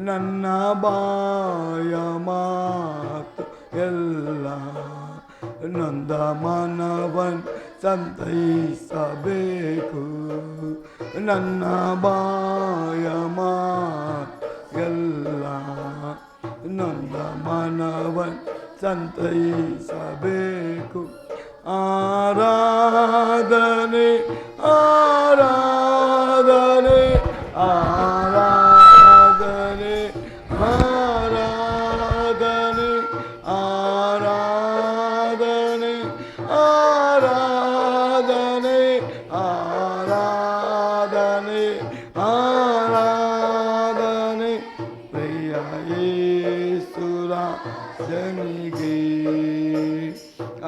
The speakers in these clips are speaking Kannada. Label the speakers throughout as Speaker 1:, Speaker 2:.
Speaker 1: ನನ್ನ ಬಾಯ ಮಾತು ಎಲ್ಲ ನೊಂದ ಮನವನ್ ಸಂತೈಸಬೇಕು. ನನ್ನ ಬಾಯ ಮಾತು ಎಲ್ಲ ನೊಂದ ಮನವನ್ ಸಂತೈಸಬೇಕು. ಆರಾಧನೆ ಆರಾಧನೆ ಆರಾಧನೆ ಆರಾಧನೆ ಆರಾಧನೆ ಆರಾಧನೆ ಆರಾಧನೆ ಆರಾಧನೆ ಪ್ರಿಯ ಯೇಸುರ ಜನಿಗೆ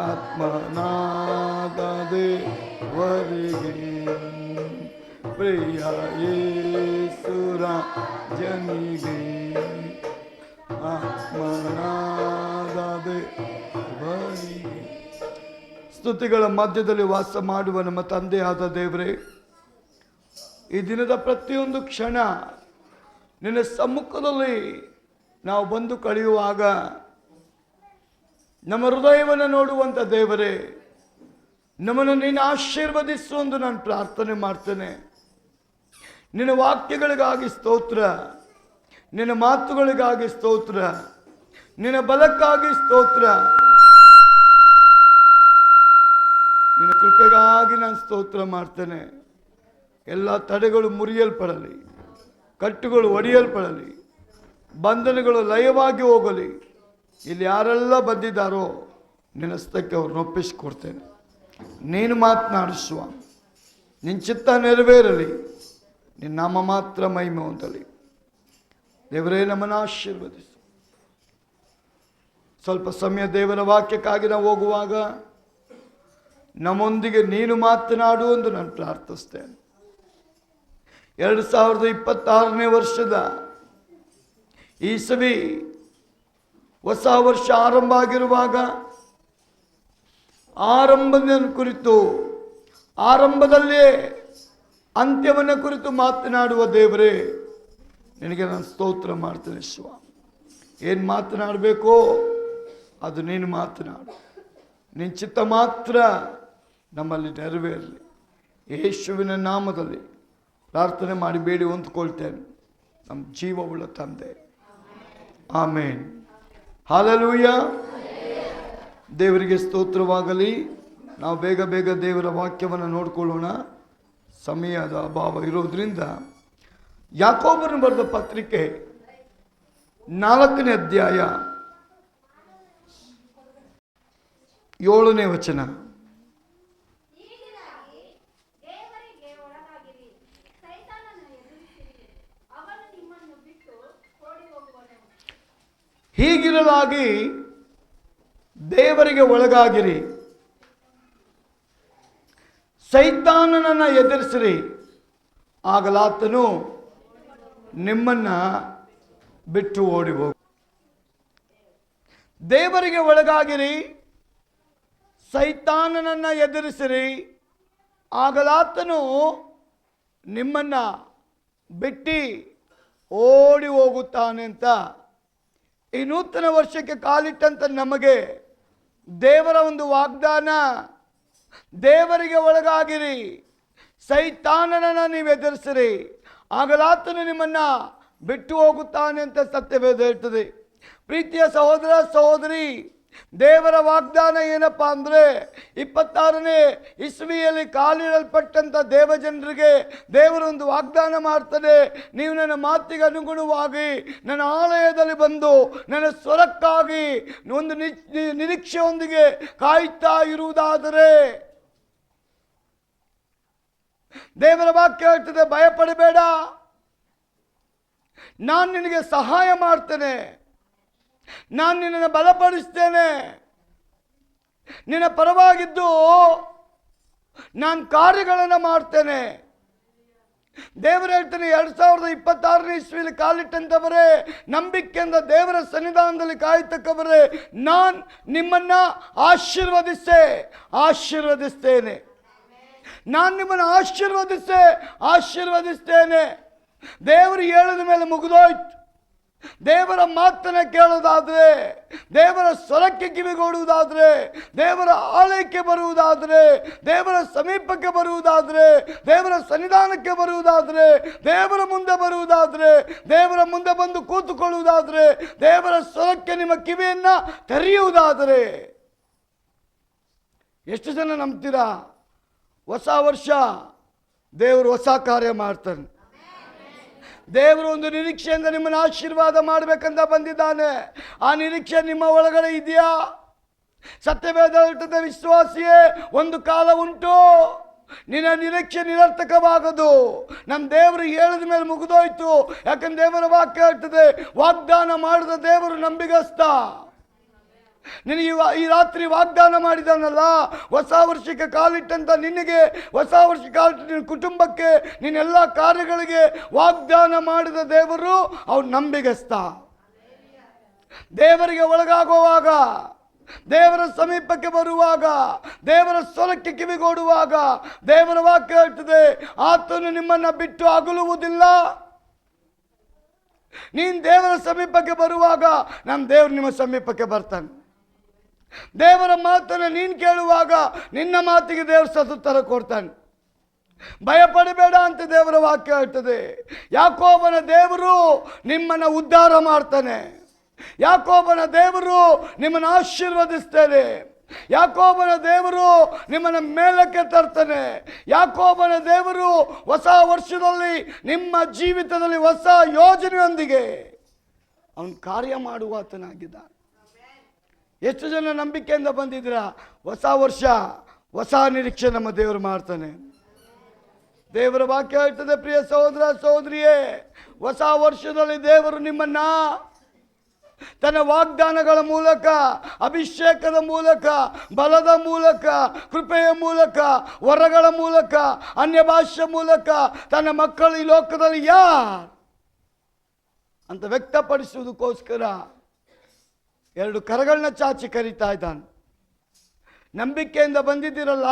Speaker 1: ಆತ್ಮನಾದ ದೇವರಿಗೆ. ಪ್ರಿಯ ಯೇಸುರ ಜನಿಗೆ ಆತ್ಮನಾದ ದೇವರಿಗೆ. ಸ್ತುತಿಗಳ ಮಧ್ಯದಲ್ಲಿ ವಾಸ ಮಾಡುವ ನಮ್ಮ ತಂದೆಯಾದ ದೇವರೇ, ಈ ದಿನದ ಪ್ರತಿಯೊಂದು ಕ್ಷಣ ನಿನ್ನ ಸಮ್ಮುಖದಲ್ಲಿ ನಾವು ಬಂದು ಕಳೆಯುವಾಗ ನಮ್ಮ ಹೃದಯವನ್ನು ನೋಡುವಂಥ ದೇವರೇ, ನಮ್ಮನ್ನು ನೀನು ಆಶೀರ್ವದಿಸು ಎಂದು ನಾನು ಪ್ರಾರ್ಥನೆ ಮಾಡ್ತೇನೆ. ನಿನ್ನ ವಾಕ್ಯಗಳಿಗಾಗಿ ಸ್ತೋತ್ರ, ನಿನ್ನ ಮಾತುಗಳಿಗಾಗಿ ಸ್ತೋತ್ರ, ನಿನ್ನ ಬಲಕ್ಕಾಗಿ ಸ್ತೋತ್ರ, ನಿನ್ನ ಕೃಪೆಗಾಗಿ ನಾನು ಸ್ತೋತ್ರ ಮಾಡ್ತೇನೆ. ಎಲ್ಲ ತಡೆಗಳು ಮುರಿಯಲ್ಪಡಲಿ, ಕಟ್ಟುಗಳು ಒಡೆಯಲ್ಪಡಲಿ, ಬಂಧನಗಳು ಲಯವಾಗಿ ಹೋಗಲಿ. ಇಲ್ಲಿ ಯಾರೆಲ್ಲ ಬಂದಿದ್ದಾರೋ ನಿನ್ನ ಹಸ್ತಕ್ಕೆ ಅವ್ರನ್ನ ಒಪ್ಪಿಸಿಕೊಡ್ತೇನೆ. ನೀನು ಮಾತನಾಡಿಸುವ, ನಿನ್ನ ಚಿತ್ತ ನೆರವೇರಲಿ, ನಿನ್ನ ನಾಮ ಮಾತ್ರ ಮಹಿಮೆ ಹೊಂದಲಿ. ದೇವರೇ, ನಮ್ಮನ್ನು ಆಶೀರ್ವದಿಸು. ಸ್ವಲ್ಪ ಸಮಯ ದೇವರ ವಾಕ್ಯಕ್ಕಾಗಿ ನಾವು ಹೋಗುವಾಗ ನಮ್ಮೊಂದಿಗೆ ನೀನು ಮಾತನಾಡು ಎಂದು ನಾನು ಪ್ರಾರ್ಥಿಸ್ತೇನೆ. 2026ನೇ ವರ್ಷದ ಈಸವಿ ಹೊಸ ವರ್ಷ ಆರಂಭ ಆಗಿರುವಾಗ ಆರಂಭದ ಕುರಿತು, ಆರಂಭದಲ್ಲೇ ಅಂತ್ಯವನ್ನು ಕುರಿತು ಮಾತನಾಡುವ ದೇವರೇ, ನಿನಗೆ ನಾನು ಸ್ತೋತ್ರ ಮಾಡ್ತೇನೆ. ಶಿವ, ಏನು ಮಾತನಾಡಬೇಕೋ ಅದು ನೀನು ಮಾತನಾಡು. ನಿನ್ನ ಚಿತ್ತ ಮಾತ್ರ ನಮ್ಮಲ್ಲಿ ನೆರವೇರಲಿ. ಯೇಸುವಿನ ನಾಮದಲ್ಲಿ ಪ್ರಾರ್ಥನೆ ಮಾಡಿ ಬೇಡಿ ಹೊಂದ್ಕೊಳ್ತೇನೆ, ನಮ್ಮ ಜೀವವುಳ್ಳ ತಂದೆ. ಆಮೇನ್. ಹಾಲೆಲೂಯ. ದೇವರಿಗೆ ಸ್ತೋತ್ರವಾಗಲಿ. ನಾವು ಬೇಗ ಬೇಗ ದೇವರ ವಾಕ್ಯವನ್ನು ನೋಡ್ಕೊಳ್ಳೋಣ. ಸಮಯದ ಅಭಾವ ಇರೋದ್ರಿಂದ ಯಾಕೋಬನು ಬರೆದ ಪತ್ರಿಕೆ 4ನೇ ಅಧ್ಯಾಯ 7ನೇ ವಚನ. ಹೀಗಿರಲಾಗಿ ದೇವರಿಗೆ ಒಳಗಾಗಿರಿ, ಸೈತಾನನನ್ನು ಎದುರಿಸಿರಿ, ಆಗಲಾತನು ನಿಮ್ಮನ್ನ ಬಿಟ್ಟು ಓಡಿ ಹೋಗು. ದೇವರಿಗೆ ಒಳಗಾಗಿರಿ, ಸೈತಾನನನ್ನು ಎದುರಿಸಿರಿ, ಆಗಲಾತನು ನಿಮ್ಮನ್ನ ಬಿಟ್ಟು ಓಡಿ ಹೋಗುತ್ತಾನೆ ಅಂತ ಈ ನೂತನ ವರ್ಷಕ್ಕೆ ಕಾಲಿಟ್ಟಂತ ನಮಗೆ ದೇವರ ಒಂದು ವಾಗ್ದಾನ. ದೇವರಿಗೆ ಒಳಗಾಗಿರಿ, ಸೈತಾನನನ್ನು ನೀವು ಎದುರಿಸಿರಿ, ಆಗಲಾತನು ನಿಮ್ಮನ್ನ ಬಿಟ್ಟು ಹೋಗುತ್ತಾನೆ ಅಂತ ಸತ್ಯವೇದ ಹೇಳ್ತದೆ. ಪ್ರೀತಿಯ ಸಹೋದರ ಸಹೋದರಿ, ದೇವರ ವಾಗ್ದಾನ ಏನಪ್ಪ ಅಂದರೆ 26ನೇ ಇಸ್ವಿಯಲ್ಲಿ ಕಾಲಿಡಲ್ಪಟ್ಟಂಥ ದೇವಜನರಿಗೆ ದೇವರೊಂದು ವಾಗ್ದಾನ ಮಾಡ್ತಾನೆ. ನೀವು ನನ್ನ ಮಾತಿಗೆ ಅನುಗುಣವಾಗಿ ನನ್ನ ಆಲಯದಲ್ಲಿ ಬಂದು ನನ್ನ ಸ್ವರಕ್ಕಾಗಿ ಒಂದು ನಿರೀಕ್ಷೆಯೊಂದಿಗೆ ಕಾಯ್ತಾ ಇರುವುದಾದರೆ, ದೇವರ ವಾಕ್ಯ ಹೇಳ್ತದೆ, ಭಯಪಡಬೇಡ, ನಾನು ನಿನಗೆ ಸಹಾಯ ಮಾಡ್ತೇನೆ, ನಾನು ನಿನ್ನನ್ನು ಬಲಪಡಿಸ್ತೇನೆ, ನಿನ್ನ ಪರವಾಗಿದ್ದು ನಾನು ಕಾರ್ಯಗಳನ್ನು ಮಾಡ್ತೇನೆ. ದೇವರು ಹೇಳ್ತಾನೆ, 2026ನೇ ಇಸ್ವಿಯಲ್ಲಿ ಕಾಲಿಟ್ಟಂಥವರೇ, ನಂಬಿಕೆಯಿಂದ ದೇವರ ಸನ್ನಿಧಾನದಲ್ಲಿ ಕಾಯ್ತಕ್ಕವರೇ, ನಾನು ನಿಮ್ಮನ್ನು ಆಶೀರ್ವದಿಸ್ತೇನೆ. ನಾನು ನಿಮ್ಮನ್ನು ಆಶೀರ್ವದಿಸ್ತೇನೆ. ದೇವರು ಹೇಳಿದ ಮೇಲೆ ಮುಗಿದೋಯ್ತು. ದೇವರ ಮಾತನ್ನ ಕೇಳುವುದಾದ್ರೆ, ದೇವರ ಸ್ವರಕ್ಕೆ ಕಿವಿಗೊಡುವುದಾದ್ರೆ, ದೇವರ ಆಲಯಕ್ಕೆ ಬರುವುದಾದ್ರೆ, ದೇವರ ಸಮೀಪಕ್ಕೆ ಬರುವುದಾದ್ರೆ, ದೇವರ ಸನ್ನಿಧಾನಕ್ಕೆ ಬರುವುದಾದ್ರೆ, ದೇವರ ಮುಂದೆ ಬರುವುದಾದ್ರೆ, ದೇವರ ಮುಂದೆ ಬಂದು ಕೂತುಕೊಳ್ಳುವುದಾದ್ರೆ, ದೇವರ ಸ್ವರಕ್ಕೆ ನಿಮ್ಮ ಕಿವಿಯನ್ನ ತೆರೆಯುವುದಾದರೆ, ಎಷ್ಟು ಜನ ನಂಬ್ತೀರಾ? ಹೊಸ ವರ್ಷ ದೇವರು ಹೊಸ ಕಾರ್ಯ ಮಾಡ್ತಾನೆ. ದೇವರು ಒಂದು ನಿರೀಕ್ಷೆಯಿಂದ ನಿಮ್ಮನ್ನು ಆಶೀರ್ವಾದ ಮಾಡಬೇಕಂತ ಬಂದಿದ್ದಾನೆ. ಆ ನಿರೀಕ್ಷೆ ನಿಮ್ಮ ಒಳಗಡೆ ಇದೆಯಾ? ಸತ್ಯವೇದ ವಿಶ್ವಾಸಿಯೇ, ಒಂದು ಕಾಲ ಉಂಟು ನಿನ್ನ ನಿರೀಕ್ಷೆ ನಿರರ್ಥಕವಾಗದು. ನಮ್ಮ ದೇವರು ಹೇಳಿದ ಮೇಲೆ ಮುಗಿದೋಯ್ತು. ಯಾಕಂದ್ರೆ ದೇವರ ವಾಕ್ಯ ಹೇಳ್ತದೆ, ವಾಗ್ದಾನ ಮಾಡಿದ ದೇವರು ನಂಬಿಗಸ್ತ. ನಿನಗೆ ಈ ರಾತ್ರಿ ವಾಗ್ದಾನ ಮಾಡಿದಾನಲ್ಲ, ಹೊಸ ವರ್ಷಕ್ಕೆ ಕಾಲಿಟ್ಟಂತ ನಿನಗೆ, ಹೊಸ ವರ್ಷ ಕಾಲಿಟ್ಟ ನಿನ್ನ ಕುಟುಂಬಕ್ಕೆ, ನಿನ್ನೆಲ್ಲ ಕಾರ್ಯಗಳಿಗೆ ವಾಗ್ದಾನ ಮಾಡಿದ ದೇವರು ಅವ್ನು ನಂಬಿಗಸ್ತ. ದೇವರಿಗೆ ಒಳಗಾಗುವಾಗ, ದೇವರ ಸಮೀಪಕ್ಕೆ ಬರುವಾಗ, ದೇವರ ಸ್ವರಕ್ಕೆ ಕಿವಿಗೊಡುವಾಗ, ದೇವರ ವಾಕ್ಯ ಹೇಳ್ತದೆ, ಆತನು ನಿಮ್ಮನ್ನು ಬಿಟ್ಟು ಅಗಲುವುದಿಲ್ಲ. ನೀನು ದೇವರ ಸಮೀಪಕ್ಕೆ ಬರುವಾಗ ನಮ್ಮ ದೇವರು ನಿಮ್ಮ ಸಮೀಪಕ್ಕೆ ಬರ್ತಾನೆ. ದೇವರ ಮಾತನ್ನು ನೀನು ಕೇಳುವಾಗ ನಿನ್ನ ಮಾತಿಗೆ ದೇವರು ಸದುತ್ತರ ಕೊಡ್ತಾನೆ. ಭಯಪಡಬೇಡ ಅಂತ ದೇವರ ವಾಕ್ಯ ಹೇಳ್ತದೆ. ಯಾಕೋಬನ ದೇವರು ನಿಮ್ಮನ್ನು ಉದ್ಧಾರ ಮಾಡ್ತಾನೆ. ಯಾಕೋಬನ ದೇವರು ನಿಮ್ಮನ್ನು ಆಶೀರ್ವದಿಸ್ತಾನೆ. ಯಾಕೋಬನ ದೇವರು ನಿಮ್ಮನ್ನು ಮೇಲಕ್ಕೆ ತರ್ತಾನೆ. ಯಾಕೋಬನ ದೇವರು ಹೊಸ ವರ್ಷದಲ್ಲಿ ನಿಮ್ಮ ಜೀವಿತದಲ್ಲಿ ಹೊಸ ಯೋಜನೆಯೊಂದಿಗೆ ಅವನು ಕಾರ್ಯ ಮಾಡುವ ಆತನಾಗಿದ್ದಾನೆ. ಎಷ್ಟು ಜನ ನಂಬಿಕೆಯಿಂದ ಬಂದಿದ್ದೀರಾ? ಹೊಸ ವರ್ಷ ಹೊಸ ನಿರೀಕ್ಷೆ ನಮ್ಮ ದೇವರು ಮಾಡ್ತಾನೆ. ದೇವರ ವಾಕ್ಯ ಹೇಳ್ತದೆ, ಪ್ರಿಯ ಸಹೋದರ ಸಹೋದರಿಯೇ, ಹೊಸ ವರ್ಷದಲ್ಲಿ ದೇವರು ನಿಮ್ಮನ್ನ ತನ್ನ ವಾಗ್ದಾನಗಳ ಮೂಲಕ, ಅಭಿಷೇಕದ ಮೂಲಕ, ಬಲದ ಮೂಲಕ, ಕೃಪೆಯ ಮೂಲಕ, ವರಗಳ ಮೂಲಕ, ಅನ್ಯ ಭಾಷೆ ಮೂಲಕ ತನ್ನ ಮಕ್ಕಳು ಈ ಲೋಕದಲ್ಲಿ ಯಾರು ಅಂತ ವ್ಯಕ್ತಪಡಿಸುವುದಕ್ಕೋಸ್ಕರ ಎರಡು ಕರಗಳನ್ನ ಚಾಚಿ ಕರೀತಾ ಇದ್ದಾನೆ. ನಂಬಿಕೆಯಿಂದ ಬಂದಿದ್ದೀರಲ್ಲ,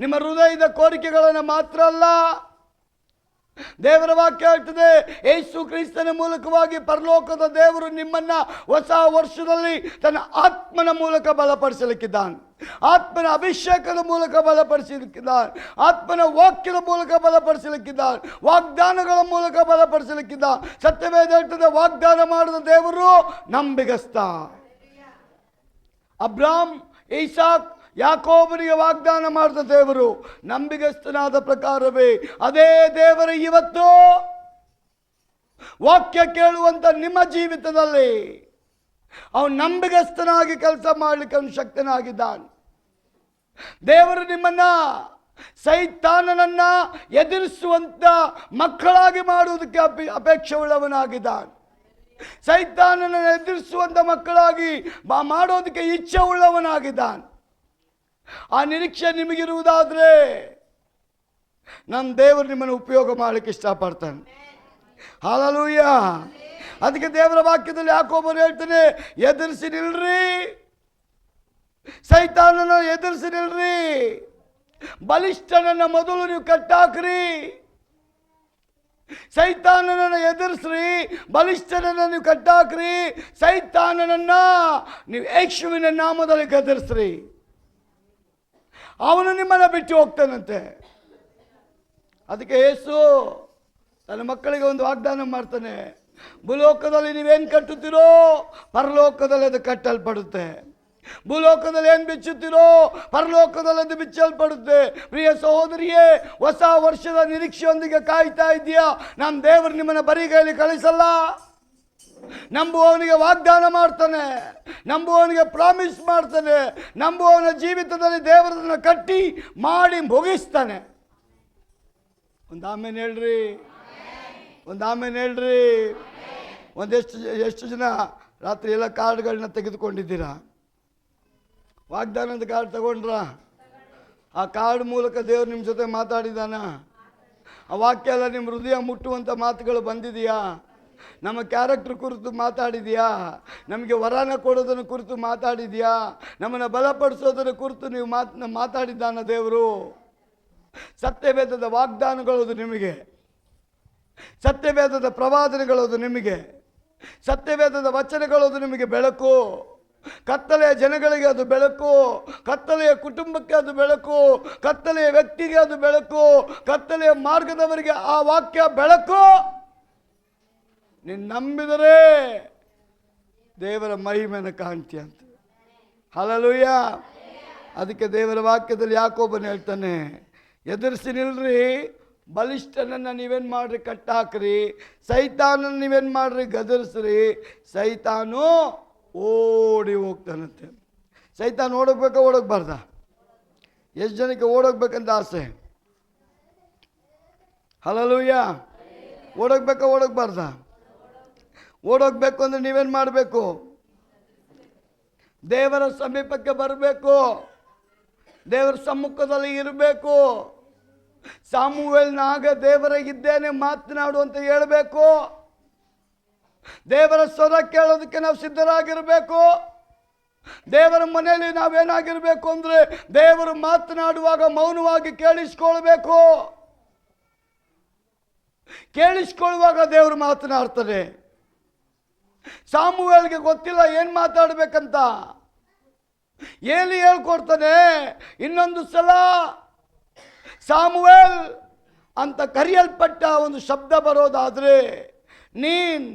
Speaker 1: ನಿಮ್ಮ ಹೃದಯದ ಕೋರಿಕೆಗಳನ್ನು ಮಾತ್ರ ಅಲ್ಲ, ದೇವರ ವಾಕ್ಯ ಹೇಳ್ತದೆ, ಯೇಸು ಕ್ರಿಸ್ತನ ಮೂಲಕವಾಗಿ ಪರಲೋಕದ ದೇವರು ನಿಮ್ಮನ್ನ ಹೊಸ ವರ್ಷದಲ್ಲಿ ತನ್ನ ಆತ್ಮನ ಮೂಲಕ ಬಲಪಡಿಸಲಿಕ್ಕಿದ್ದಾನೆ. ಆತ್ಮನ ಅಭಿಷೇಕದ ಮೂಲಕ ಬಲಪಡಿಸಲಿಕ್ಕಿದ್ದಾನೆ. ಆತ್ಮನ ವಾಕ್ಯದ ಮೂಲಕ ಬಲಪಡಿಸಲಿಕ್ಕಿದ್ದಾನೆ. ವಾಗ್ದಾನಗಳ ಮೂಲಕ ಬಲಪಡಿಸಲಿಕ್ಕಿದ್ದಾನೆ. ಸತ್ಯವೇದ ಹೇಳ್ತದೆ, ವಾಗ್ದಾನ ಮಾಡಿದ ದೇವರು ನಂಬಿಗಸ್ತ. ಅಬ್ರಾಮ್, ಇಸಾಕ್, ಯಾಕೋಬನಿಗೆ ವಾಗ್ದಾನ ಮಾಡಿದ ದೇವರು ನಂಬಿಗಸ್ತನಾದ ಪ್ರಕಾರವೇ ಅದೇ ದೇವರು ಇವತ್ತು ವಾಕ್ಯ ಕೇಳುವಂತ ನಿಮ್ಮ ಜೀವಿತದಲ್ಲಿ ಅವನು ನಂಬಿಗಸ್ತನಾಗಿ ಕೆಲಸ ಮಾಡಲಿಕ್ಕೆ ಅವನು ಶಕ್ತನಾಗಿದ್ದಾನೆ. ದೇವರು ನಿಮ್ಮನ್ನ ಸೈತಾನನನ್ನ ಎದುರಿಸುವಂತ ಮಕ್ಕಳಾಗಿ ಮಾಡುವುದಕ್ಕೆ ಅಪೇಕ್ಷೆ ಉಳ್ಳವನಾಗಿದ್ದಾನೆ. ಸೈತಾನನನ್ನು ಎದುರಿಸುವಂತ ಮಕ್ಕಳಾಗಿ ಮಾಡೋದಕ್ಕೆ ಇಚ್ಛೆ ಉಳ್ಳವನಾಗಿದ್ದಾನೆ. ಆ ನಿರೀಕ್ಷೆ ನಿಮಗಿರುವುದಾದ್ರೆ ನಮ್ಮ ದೇವರು ನಿಮ್ಮನ್ನು ಉಪಯೋಗ ಮಾಡಲಿಕ್ಕೆ ಇಷ್ಟಪಡ್ತಾನೆ. ಹಲ್ಲೆಲೂಯ. ಅದಕ್ಕೆ ದೇವರ ವಾಕ್ಯದಲ್ಲಿ ಯಾಕೋಬನು ಹೇಳ್ತಾನೆ, ಎದುರಿಸಿ ನಿಲ್ರಿ, ಸೈತಾನನ ಎದುರಿಸಿ ನಿಲ್ರಿ, ಬಲಿಷ್ಠನನ್ನ ಮೊದಲು ನೀವು ಕಟ್ಟಾಕ್ರಿ. ಸೈತಾನನನ್ನು ಎದುರಿಸ್ರಿ, ಬಲಿಷ್ಠನನ್ನ ನೀವು ಕಟ್ಟಾಕ್ರಿ, ಸೈತಾನನನ್ನ ನೀವು ಯೇಸುವಿನ ನಾಮದಲ್ಲಿ ಗದರಿಸ್ರಿ, ಅವನು ನಿಮ್ಮನ್ನು ಬಿಟ್ಟು ಹೋಗ್ತಾನಂತೆ. ಅದಕ್ಕೆ ಯೇಸು ತನ್ನ ಮಕ್ಕಳಿಗೆ ಒಂದು ವಾಗ್ದಾನ ಮಾಡ್ತಾನೆ, ಭೂಲೋಕದಲ್ಲಿ ನೀವೇನು ಕಟ್ಟುತ್ತೀರೋ ಪರಲೋಕದಲ್ಲಿ ಅದು ಕಟ್ಟಲ್ಪಡುತ್ತೆ, ಭೂಲೋಕದಲ್ಲಿ ಏನು ಬಿಚ್ಚುತ್ತೀರೋ ಪರಲೋಕದಲ್ಲಿ ಅದು ಬಿಚ್ಚಲ್ಪಡುತ್ತೆ. ಪ್ರಿಯ ಸಹೋದರಿಯೇ, ಹೊಸ ವರ್ಷದ ನಿರೀಕ್ಷೆಯೊಂದಿಗೆ ಕಾಯ್ತಾ ಇದೆಯಾ? ನಮ್ಮ ದೇವರು ನಿಮ್ಮನ್ನು ಬರಿಗೈಲಿ ಕಳಿಸಲ್ಲ. ನಂಬುವವನಿಗೆ ವಾಗ್ದಾನ ಮಾಡ್ತಾನೆ, ನಂಬುವವನಿಗೆ ಪ್ರಾಮಿಸ್ ಮಾಡ್ತಾನೆ, ನಂಬುವವನ ಜೀವಿತದಲ್ಲಿ ದೇವರನ್ನ ಕಟ್ಟಿ ಮಾಡಿ ಮುಗಿಸ್ತಾನೆ. ಒಂದು ಆಮೇಲೆ ಹೇಳ್ರಿ, ಒಂದು ಆಮೇಲೆ ಹೇಳ್ರಿ. ಎಷ್ಟು ಜನ ರಾತ್ರಿ ಎಲ್ಲ ಕಾರ್ಡ್ಗಳನ್ನ ತೆಗೆದುಕೊಂಡಿದ್ದೀರಾ? ವಾಗ್ದಾನದ ಕಾರ್ಡ್ ತಗೊಂಡ್ರ? ಆ ಕಾರ್ಡ್ ಮೂಲಕ ದೇವರು ನಿಮ್ಮ ಜೊತೆ ಮಾತಾಡಿದಾನ? ಆ ವಾಕ್ಯ ಎಲ್ಲ ನಿಮ್ಮ ಹೃದಯ ಮುಟ್ಟುವಂಥ ಮಾತುಗಳು ಬಂದಿದೆಯಾ? ನಮ್ಮ ಕ್ಯಾರೆಕ್ಟರ್ ಕುರಿತು ಮಾತಾಡಿದೆಯಾ? ನಮಗೆ ವರನ ಕೊಡೋದನ್ನು ಕುರಿತು ಮಾತಾಡಿದೆಯಾ? ನಮ್ಮನ್ನು ಬಲಪಡಿಸೋದನ್ನು ಕುರಿತು ನೀವು ಮಾತಾಡಿದ್ದಾನ ದೇವರು? ಸತ್ಯವೇದದ ವಾಗ್ದಾನಗಳದು ನಿಮಗೆ, ಸತ್ಯವೇದದ ಪ್ರವಾದನೆಗಳದು ನಿಮಗೆ. ಸತ್ಯವೇದದ ವಚನಗಳು ಅದು ನಿಮಗೆ ಬೆಳಕು. ಕತ್ತಲೆಯ ಜನಗಳಿಗೆ ಅದು ಬೆಳಕು, ಕತ್ತಲೆಯ ಕುಟುಂಬಕ್ಕೆ ಅದು ಬೆಳಕು, ಕತ್ತಲೆಯ ವ್ಯಕ್ತಿಗೆ ಅದು ಬೆಳಕು, ಕತ್ತಲೆಯ ಮಾರ್ಗದವರಿಗೆ ಆ ವಾಕ್ಯ ಬೆಳಕು. ನೀನು ನಂಬಿದರೆ ದೇವರ ಮಹಿಮೆಯನ್ನು ಕಾಣ್ತೀಯ ಅಂತ. ಹಲ್ಲೆಲೂಯಾ. ಅದಕ್ಕೆ ದೇವರ ವಾಕ್ಯದಲ್ಲಿ ಯಾಕೋಬನು ಹೇಳ್ತಾನೆ, ಎದುರಿಸಿ ನಿಲ್ರಿ, ಬಲಿಷ್ಠನನ್ನು ನೀವೇನು ಮಾಡ್ರಿ, ಕಟ್ಟಾಕ್ರಿ, ಸೈತಾನನ್ನು ನೀವೇನು ಮಾಡ್ರಿ, ಗದರಿಸ್ರಿ, ಸೈತಾನು ಓಡಿ ಹೋಗ್ತಾನಂತೆ. ಸೈತಾನ್ ಓಡೋಗ್ಬೇಕಾ ಓಡೋಗ್ಬಾರ್ದ? ಎಷ್ಟು ಜನಕ್ಕೆ ಓಡೋಗ್ಬೇಕಂತ ಆಸೆ? ಹಲ್ಲೆಲೂಯಾ. ಓಡೋಗ್ಬೇಕಾ ಓಡೋಗ್ಬಾರ್ದ? ಓಡೋಗ್ಬೇಕು ಅಂದರೆ ನೀವೇನು ಮಾಡಬೇಕು? ದೇವರ ಸಮೀಪಕ್ಕೆ ಬರಬೇಕು, ದೇವರ ಸಮ್ಮುಖದಲ್ಲಿ ಇರಬೇಕು. ಸಾಮುವೇಲನಾಗ ದೇವರಾಗಿದ್ದೇನೆ ಮಾತನಾಡು ಅಂತ ಹೇಳಬೇಕು. ದೇವರ ಸ್ವರ ಕೇಳೋದಕ್ಕೆ ನಾವು ಸಿದ್ಧರಾಗಿರಬೇಕು. ದೇವರ ಮನೆಯಲ್ಲಿ ನಾವೇನಾಗಿರಬೇಕು ಅಂದರೆ ದೇವರು ಮಾತನಾಡುವಾಗ ಮೌನವಾಗಿ ಕೇಳಿಸ್ಕೊಳ್ಬೇಕು. ಕೇಳಿಸ್ಕೊಳ್ಳುವಾಗ ದೇವರು ಮಾತನಾಡ್ತಾರೆ. ಸಾಮುವೇಲ್ಗೆ ಗೊತ್ತಿಲ್ಲ ಏನು ಮಾತಾಡಬೇಕಂತ. ಏಲಿ ಹೇಳ್ಕೊಡ್ತಾನೆ. ಇನ್ನೊಂದು ಸಲ ಸಾಮುವೇಲ್ ಅಂತ ಕರೆಯಲ್ಪಟ್ಟ ಒಂದು ಶಬ್ದ ಬರೋದಾದರೆ ನೀನ್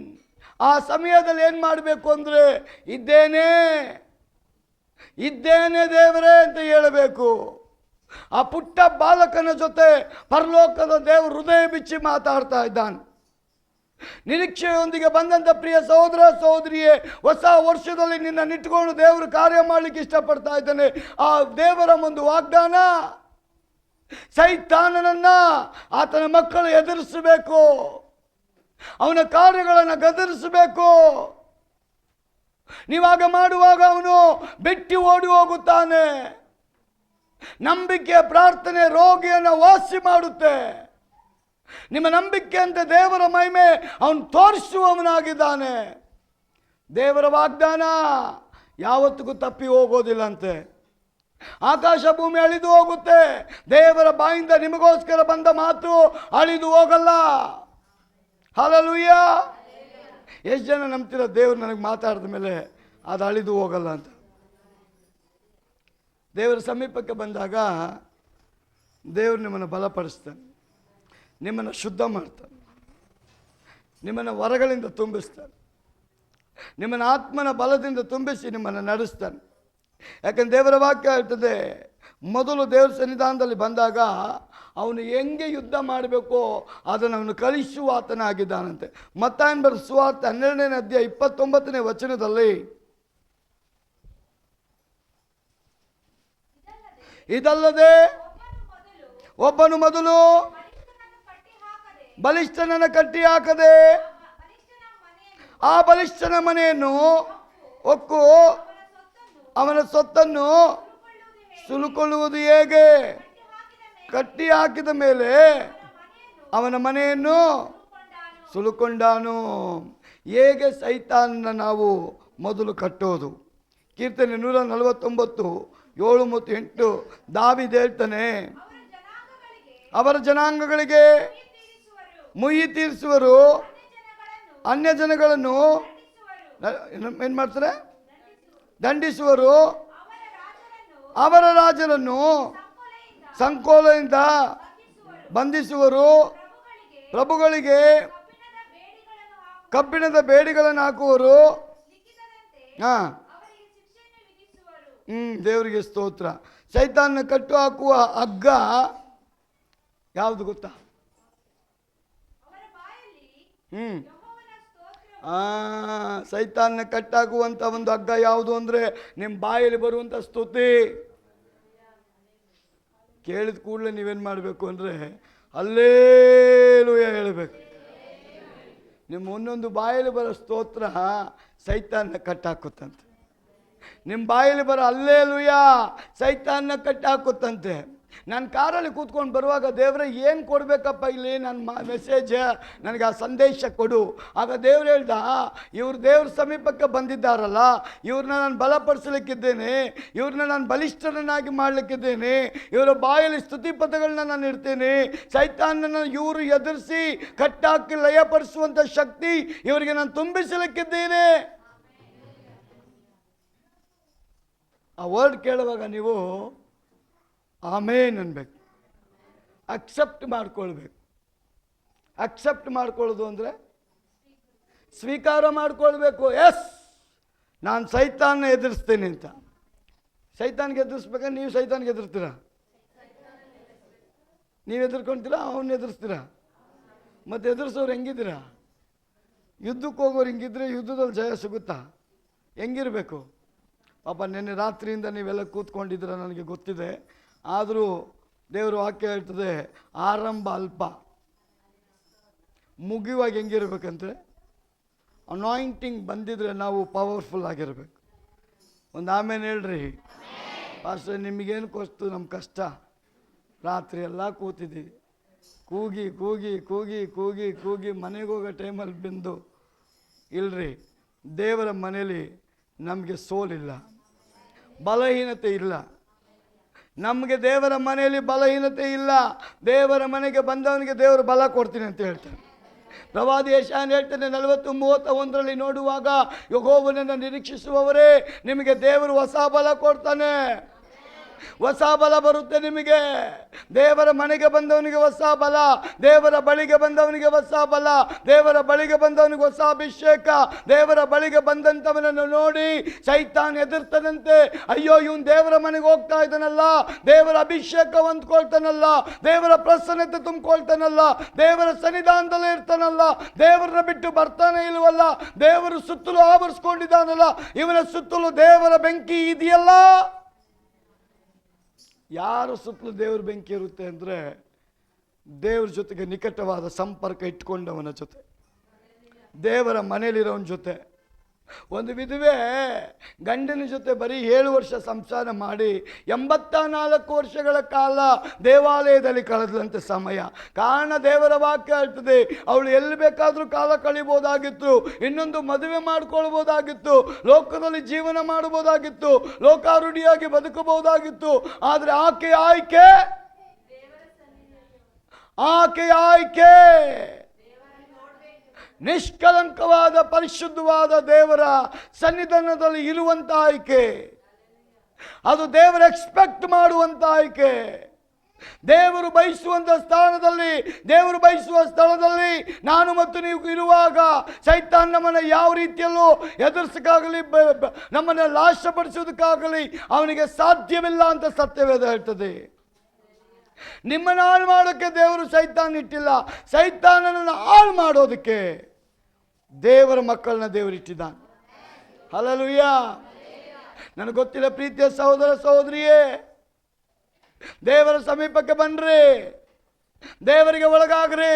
Speaker 1: ಆ ಸಮಯದಲ್ಲಿ ಏನು ಮಾಡಬೇಕು ಅಂದರೆ ಇದ್ದೇನೆ ದೇವರೇ ಅಂತ ಹೇಳಬೇಕು. ಆ ಪುಟ್ಟ ಬಾಲಕನ ಜೊತೆ ಪರಲೋಕದ ದೇವರು ಹೃದಯ ಬಿಚ್ಚಿ ಮಾತಾಡ್ತಾ ಇದ್ದಾನೆ. ನಿರೀಕ್ಷೆಯೊಂದಿಗೆ ಬಂದಂಥ ಪ್ರಿಯ ಸಹೋದರ ಸಹೋದರಿಯೇ, ಹೊಸ ವರ್ಷದಲ್ಲಿ ನಿನ್ನ ನಿಟ್ಕೊಂಡು ದೇವರು ಕಾರ್ಯ ಮಾಡಲಿಕ್ಕೆ ಇಷ್ಟಪಡ್ತಾ ಇದ್ದಾನೆ. ಆ ದೇವರ ಒಂದು ವಾಗ್ದಾನ, ಸೈತಾನನನ್ನ ಆತನ ಮಕ್ಕಳು ಎದುರಿಸಬೇಕು, ಅವನ ಕಾರ್ಯಗಳನ್ನು ಗದರಿಸಬೇಕು. ನೀವಾಗ ಮಾಡುವಾಗ ಅವನು ಬಿಟ್ಟು ಓಡಿ ಹೋಗುತ್ತಾನೆ. ನಂಬಿಕೆ ಪ್ರಾರ್ಥನೆ ರೋಗಿಯನ್ನು ವಾಸಿ ಮಾಡುತ್ತೆ. ನಿಮ್ಮ ನಂಬಿಕೆ ಅಂತ ದೇವರ ಮಹಿಮೆ ಅವನು ತೋರಿಸುವವನಾಗಿದ್ದಾನೆ. ದೇವರ ವಾಗ್ದಾನ ಯಾವತ್ತಿಗೂ ತಪ್ಪಿ ಹೋಗೋದಿಲ್ಲಂತೆ. ಆಕಾಶ ಭೂಮಿ ಅಳಿದು ಹೋಗುತ್ತೆ, ದೇವರ ಬಾಯಿಂದ ನಿಮಗೋಸ್ಕರ ಬಂದ ಮಾತು ಅಳಿದು ಹೋಗಲ್ಲ. ಹಲ್ಲೆಲೂಯಾ. ಎಷ್ಟು ಜನ ನಂಬ್ತೀರ ದೇವರು ನನಗೆ ಮಾತಾಡಿದ ಮೇಲೆ ಅದು ಅಳಿದು ಹೋಗಲ್ಲ ಅಂತ? ದೇವರ ಸಮೀಪಕ್ಕೆ ಬಂದಾಗ ದೇವರು ನಿಮ್ಮನ್ನು ಬಲಪಡಿಸ್ತಾನೆ, ನಿಮ್ಮನ್ನು ಶುದ್ಧ ಮಾಡ್ತಾನೆ, ನಿಮ್ಮನ್ನು ವರಗಳಿಂದ ತುಂಬಿಸ್ತಾನೆ, ನಿಮ್ಮನ್ನು ಆತ್ಮನ ಬಲದಿಂದ ತುಂಬಿಸಿ ನಿಮ್ಮನ್ನು ನಡೆಸ್ತಾನೆ. ಯಾಕಂದ್ರೆ ದೇವರ ವಾಕ್ಯ ಹೇಳ್ತದೆ, ಮೊದಲು ದೇವರ ಸನ್ನಿಧಾನದಲ್ಲಿ ಬಂದಾಗ ಅವನು ಹೆಂಗೆ ಯುದ್ಧ ಮಾಡಬೇಕು ಅದನ್ನು ಅವನು ಕಲಿಸುವ ಆತನಾಗಿದ್ದಾನಂತೆ. ಮತ್ತಾಯನ ಬರೆದ ಸುವಾರ್ತೆ 12ನೇ ಅಧ್ಯಾಯ 29ನೇ ವಚನದಲ್ಲಿ, ಇದಲ್ಲದೆ ಒಬ್ಬನು ಮೊದಲು ಬಲಿಷ್ಠನನ್ನು ಕಟ್ಟಿ ಹಾಕದೆ ಆ ಬಲಿಷ್ಠನ ಮನೆಯನ್ನು ಹೊಕ್ಕು ಅವನ ಸೊತ್ತನ್ನು ಸುಲುಕೊಳ್ಳುವುದು ಹೇಗೆ? ಕಟ್ಟಿ ಹಾಕಿದ ಮೇಲೆ ಅವನ ಮನೆಯನ್ನು ಸುಲುಕೊಂಡಾನು. ಹೇಗೆ ಸೈತಾನನ ನಾವು ಮೊದಲು ಕಟ್ಟೋದು? ಕೀರ್ತನೆ 149 7 ಮತ್ತು 8 ದಾವೀದ ಹೇಳ್ತಾನೆ, ಅವರ ಜನಾಂಗಗಳಿಗೆ ಮುಯ್ಯಿ ತೀರಿಸುವರು, ಅನ್ಯ ಜನಗಳನ್ನು ಏನು ಮಾಡ್ತಾರೆ? ದಂಡಿಸುವರು, ಅವರ ರಾಜರನ್ನು ಸಂಕೋಲೆಯಿಂದ ಬಂಧಿಸುವರು, ಪ್ರಭುಗಳಿಗೆ ಕಬ್ಬಿಣದ ಬೇಡಿಗಳನ್ನು ಹಾಕುವರು. ದೇವರಿಗೆ ಸ್ತೋತ್ರ. ಸೈತಾನ ಕಟ್ಟು ಹಾಕುವ ಹಗ್ಗ ಯಾವುದು ಗೊತ್ತಾ? ಸೈತಾನ ಕಟ್ಟಾಕುವಂಥ ಒಂದು ಹಗ್ಗ ಯಾವುದು ಅಂದರೆ ನಿಮ್ಮ ಬಾಯಲ್ಲಿ ಬರುವಂಥ ಸ್ತುತಿ. ಕೇಳಿದ ಕೂಡಲೇ ನೀವೇನು ಮಾಡಬೇಕು ಅಂದರೆ ಹಲ್ಲೆಲೂಯಾ ಹೇಳಬೇಕು. ನಿಮ್ಮ ಒಂದೊಂದು ಬಾಯಲ್ಲಿ ಬರೋ ಸ್ತೋತ್ರ ಸೈತಾನ ಕಟ್ಟಾಕುತ್ತಂತೆ. ನಿಮ್ಮ ಬಾಯಲ್ಲಿ ಬರೋ ಹಲ್ಲೆಲೂಯಾ ಸೈತಾನ ಕಟ್ಟಾಕುತ್ತಂತೆ. ನಾನು ಕಾರಲ್ಲಿ ಕೂತ್ಕೊಂಡು ಬರುವಾಗ ದೇವರೇ ಏನು ಕೊಡಬೇಕಪ್ಪ ಇಲ್ಲಿ ನನ್ನ ಮೆಸೇಜ್, ನನಗೆ ಆ ಸಂದೇಶ ಕೊಡು. ಆಗ ದೇವ್ರು ಹೇಳ್ದ, ಇವ್ರು ದೇವ್ರ ಸಮೀಪಕ್ಕೆ ಬಂದಿದ್ದಾರಲ್ಲ, ಇವ್ರನ್ನ ನಾನು ಬಲಪಡಿಸಲಿಕ್ಕಿದ್ದೇನೆ, ಇವ್ರನ್ನ ನಾನು ಬಲಿಷ್ಠರನ್ನಾಗಿ ಮಾಡಲಿಕ್ಕಿದ್ದೇನೆ, ಇವರ ಬಾಯಲ್ಲಿ ಸ್ತುತಿ ಪದಗಳನ್ನ ನಾನು ಇಡ್ತೇನೆ. ಸೈತಾನನ ಇವರು ಎದುರಿಸಿ ಕಟ್ಟಾಕಿ ಲಯಪಡಿಸುವಂಥ ಶಕ್ತಿ ಇವರಿಗೆ ನಾನು ತುಂಬಿಸಲಿಕ್ಕಿದ್ದೇನೆ. ಆ ವರ್ಡ್ ಕೇಳುವಾಗ ನೀವು ಆಮೇನ್ ಅನ್ಬೇಕು, ಅಕ್ಸೆಪ್ಟ್ ಮಾಡ್ಕೊಳ್ಬೇಕು. ಅಕ್ಸೆಪ್ಟ್ ಮಾಡ್ಕೊಳ್ಳೋದು ಅಂದರೆ ಸ್ವೀಕಾರ ಮಾಡ್ಕೊಳ್ಬೇಕು. ಎಸ್, ನಾನು ಸೈತಾನ ಎದುರಿಸ್ತೇನೆ ಅಂತ. ಸೈತಾನ್ಗೆ ಎದುರಿಸ್ಬೇಕಾದ್ರೆ ನೀವು ಸೈತಾನ್ಗೆ ಎದುರ್ತೀರಾ? ನೀವು ಎದುರ್ಕೊಳ್ತೀರಾ? ಅವನ್ನ ಎದುರಿಸ್ತೀರಾ? ಮತ್ತು ಎದುರಿಸೋರು ಹೆಂಗಿದ್ದೀರಾ? ಯುದ್ಧಕ್ಕೆ ಹೋಗೋರು ಹಿಂಗಿದ್ರೆ ಯುದ್ಧದಲ್ಲಿ ಜಯ ಸಿಗುತ್ತಾ? ಹೆಂಗಿರಬೇಕು? ಪಾಪ ನೆನ್ನೆ ರಾತ್ರಿಯಿಂದ ನೀವೆಲ್ಲ ಕೂತ್ಕೊಂಡಿದ್ದೀರ ನನಗೆ ಗೊತ್ತಿದೆ. ಆದರೂ ದೇವರು ವಾಕ್ಯ ಹೇಳ್ತದೆ, ಆರಂಭ ಅಲ್ಪ, ಮುಗಿಯುವಾಗ ಹೆಂಗಿರ್ಬೇಕಂದ್ರೆ ಅನಾಯಿಂಟಿಂಗ್ ಬಂದಿದ್ರೆ ನಾವು ಪವರ್ಫುಲ್ ಆಗಿರ್ಬೇಕು. ಒಂದು ಆಮೇಲೆ ಹೇಳ್ರಿ ಪಾಸ್ಟರ್, ನಿಮಗೇನು ಕೊಸ್ತು ನಮ್ಮ ಕಷ್ಟ? ರಾತ್ರಿ ಎಲ್ಲ ಕೂತಿದ್ದೀವಿ, ಕೂಗಿ ಕೂಗಿ ಕೂಗಿ ಕೂಗಿ ಕೂಗಿ ಮನೆಗೆ ಹೋಗೋ ಟೈಮಲ್ಲಿ ಬಂದು ಇಲ್ರಿ, ದೇವರ ಮನೇಲಿ ನಮಗೆ ಸೋಲಿಲ್ಲ, ಬಲಹೀನತೆ ಇಲ್ಲ. ನಮಗೆ ದೇವರ ಮನೆಯಲ್ಲಿ ಬಲಹೀನತೆ ಇಲ್ಲ. ದೇವರ ಮನೆಗೆ ಬಂದವನಿಗೆ ದೇವರು ಬಲ ಕೊಡ್ತೀನಿ ಅಂತ ಹೇಳ್ತಾನೆ. ಪ್ರವಾದಿ ಯೆಶಾಯನು ಹೇಳ್ತಾನೆ 40:31 ನೋಡುವಾಗ, ಯೆಹೋವನನ್ನು ನಿರೀಕ್ಷಿಸುವವರೇ, ನಿಮಗೆ ದೇವರು ಹೊಸ ಬಲ ಕೊಡ್ತಾನೆ. ಹೊಸ ಬಲ ಬರುತ್ತೆ ನಿಮಗೆ. ದೇವರ ಮನೆಗೆ ಬಂದವನಿಗೆ ಹೊಸ ಬಲ, ದೇವರ ಬಳಿಗೆ ಬಂದವನಿಗೆ ಹೊಸ ಬಲ, ದೇವರ ಬಳಿಗೆ ಬಂದವನಿಗೆ ಹೊಸ ಅಭಿಷೇಕ. ದೇವರ ಬಳಿಗೆ ಬಂದಂಥವನನ್ನು ನೋಡಿ ಸೈತಾನ್ ಎದುರ್ತಾನಂತೆ. ಅಯ್ಯೋ, ಇವನು ದೇವರ ಮನೆಗೆ ಹೋಗ್ತಾ ಇದ್ದಾನಲ್ಲ, ದೇವರ ಅಭಿಷೇಕ ಹೊಂದ್ಕೊಳ್ತಾನಲ್ಲ, ದೇವರ ಪ್ರಸನ್ನತೆ ತುಂಬಿಕೊಳ್ತಾನಲ್ಲ, ದೇವರ ಸನ್ನಿಧಾನದಲ್ಲೇ ಇರ್ತಾನಲ್ಲ, ದೇವರನ್ನ ಬಿಟ್ಟು ಬರ್ತಾನೆ ಇಲ್ವಲ್ಲ, ದೇವರು ಸುತ್ತಲೂ ಆವರಿಸ್ಕೊಂಡಿದ್ದಾನಲ್ಲ, ಇವನ ಸುತ್ತಲೂ ದೇವರ ಬೆಂಕಿ ಇದೆಯಲ್ಲ. ಯಾರು ಸುತ್ತಲೂ ದೇವ್ರ ಬೆಂಕಿ ಇರುತ್ತೆ ಅಂದರೆ ದೇವ್ರ ಜೊತೆಗೆ ನಿಕಟವಾದ ಸಂಪರ್ಕ ಇಟ್ಕೊಂಡವನ ಜೊತೆ, ದೇವರ ಮನೇಲಿರೋವನ ಜೊತೆ. ಒಂದು ವಿಧವೆ ಗಂಡನ ಜೊತೆ ಬರೀ 7 ವರ್ಷ ಸಂಸಾರ ಮಾಡಿ 84 ವರ್ಷಗಳ ಕಾಲ ದೇವಾಲಯದಲ್ಲಿ ಕಳೆದಂತೆ ಸಮಯ. ಕಾರಣ ದೇವರ ವಾಕ್ಯ ಹೇಳ್ತದೆ, ಅವಳು ಎಲ್ಲಿ ಬೇಕಾದರೂ ಕಾಲ ಕಳಿಬೋದಾಗಿತ್ತು, ಇನ್ನೊಂದು ಮದುವೆ ಮಾಡ್ಕೊಳ್ಬೋದಾಗಿತ್ತು, ಲೋಕದಲ್ಲಿ ಜೀವನ ಮಾಡಬಹುದಾಗಿತ್ತು, ಲೋಕಾರೂಢಿಯಾಗಿ ಬದುಕಬಹುದಾಗಿತ್ತು. ಆದರೆ ಆಕೆಯ ಆಯ್ಕೆ ನಿಷ್ಕಲಂಕವಾದ ಪರಿಶುದ್ಧವಾದ ದೇವರ ಸನ್ನಿಧಾನದಲ್ಲಿ ಇರುವಂಥ ಆಯ್ಕೆ. ಅದು ದೇವರು ಎಕ್ಸ್ಪೆಕ್ಟ್ ಮಾಡುವಂಥ ಆಯ್ಕೆ. ದೇವರು ಬಯಸುವಂಥ ಸ್ಥಾನದಲ್ಲಿ, ದೇವರು ಬಯಸುವ ಸ್ಥಳದಲ್ಲಿ ನಾನು ಮತ್ತು ನೀವು ಇರುವಾಗ ಸೈತಾನ್ ನಮ್ಮನ್ನು ಯಾವ ರೀತಿಯಲ್ಲೂ ಎದುರಿಸಕ್ಕಾಗಲಿ, ನಮ್ಮನ್ನು ನಾಶಪಡಿಸೋದಕ್ಕಾಗಲಿ ಅವನಿಗೆ ಸಾಧ್ಯವಿಲ್ಲ ಅಂತ ಸತ್ಯವೇದ ಹೇಳ್ತದೆ. ನಿಮ್ಮನ್ನು ಹಾಳು ಮಾಡೋಕ್ಕೆ ದೇವರು ಸೈತಾನ್ ಇಟ್ಟಿಲ್ಲ, ಸೈತಾನನನ್ನು ಹಾಳು ಮಾಡೋದಕ್ಕೆ ದೇವರ ಮಕ್ಕಳನ್ನ ದೇವರು ಇಟ್ಟಿದ್ದಾನೆ. ಹಲ್ಲೆಲೂಯಾ. ನನಗೆ ಗೊತ್ತಿಲ್ಲ ಪ್ರೀತಿಯ ಸಹೋದರ ಸಹೋದರಿಯೇ, ದೇವರ ಸಮೀಪಕ್ಕೆ ಬನ್ನಿರಿ, ದೇವರಿಗೆ ಒಳಗಾಗ್ರಿ,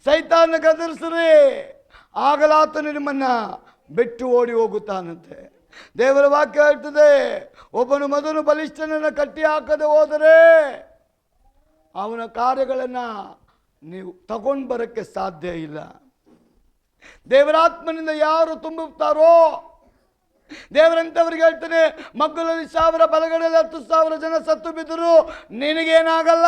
Speaker 1: ಸೈತಾನ ಗದರಿಸ್ರಿ, ಆಗಲಾತನು ನಿಮ್ಮನ್ನ ಬಿಟ್ಟು ಓಡಿ ಹೋಗುತ್ತಾನಂತೆ. ದೇವರ ವಾಕ್ಯ ಹೇಳ್ತದೆ, ಒಬ್ಬನು ಮೊದಲು ಬಲಿಷ್ಠನನ್ನು ಕಟ್ಟಿ ಹಾಕದೆ ಹೋದರೆ ಅವನ ಕಾರ್ಯಗಳನ್ನು ನೀವು ತಗೊಂಡು ಬರೋಕ್ಕೆ ಸಾಧ್ಯ ಇಲ್ಲ. ದೇವರಾತ್ಮನಿಂದ ಯಾರು ತುಂಬುತ್ತಾರೋ, ದೇವರಂತವರಿಗೆ ಹೇಳ್ತಾನೆ, ಮಗ್ಗುಲಲ್ಲಿ 1000 ಬಲಗಡೆಯಲ್ಲಿ 10,000 ಜನ ಸತ್ತು ಬಿದ್ದರು ನಿನಗೇನಾಗಲ್ಲ,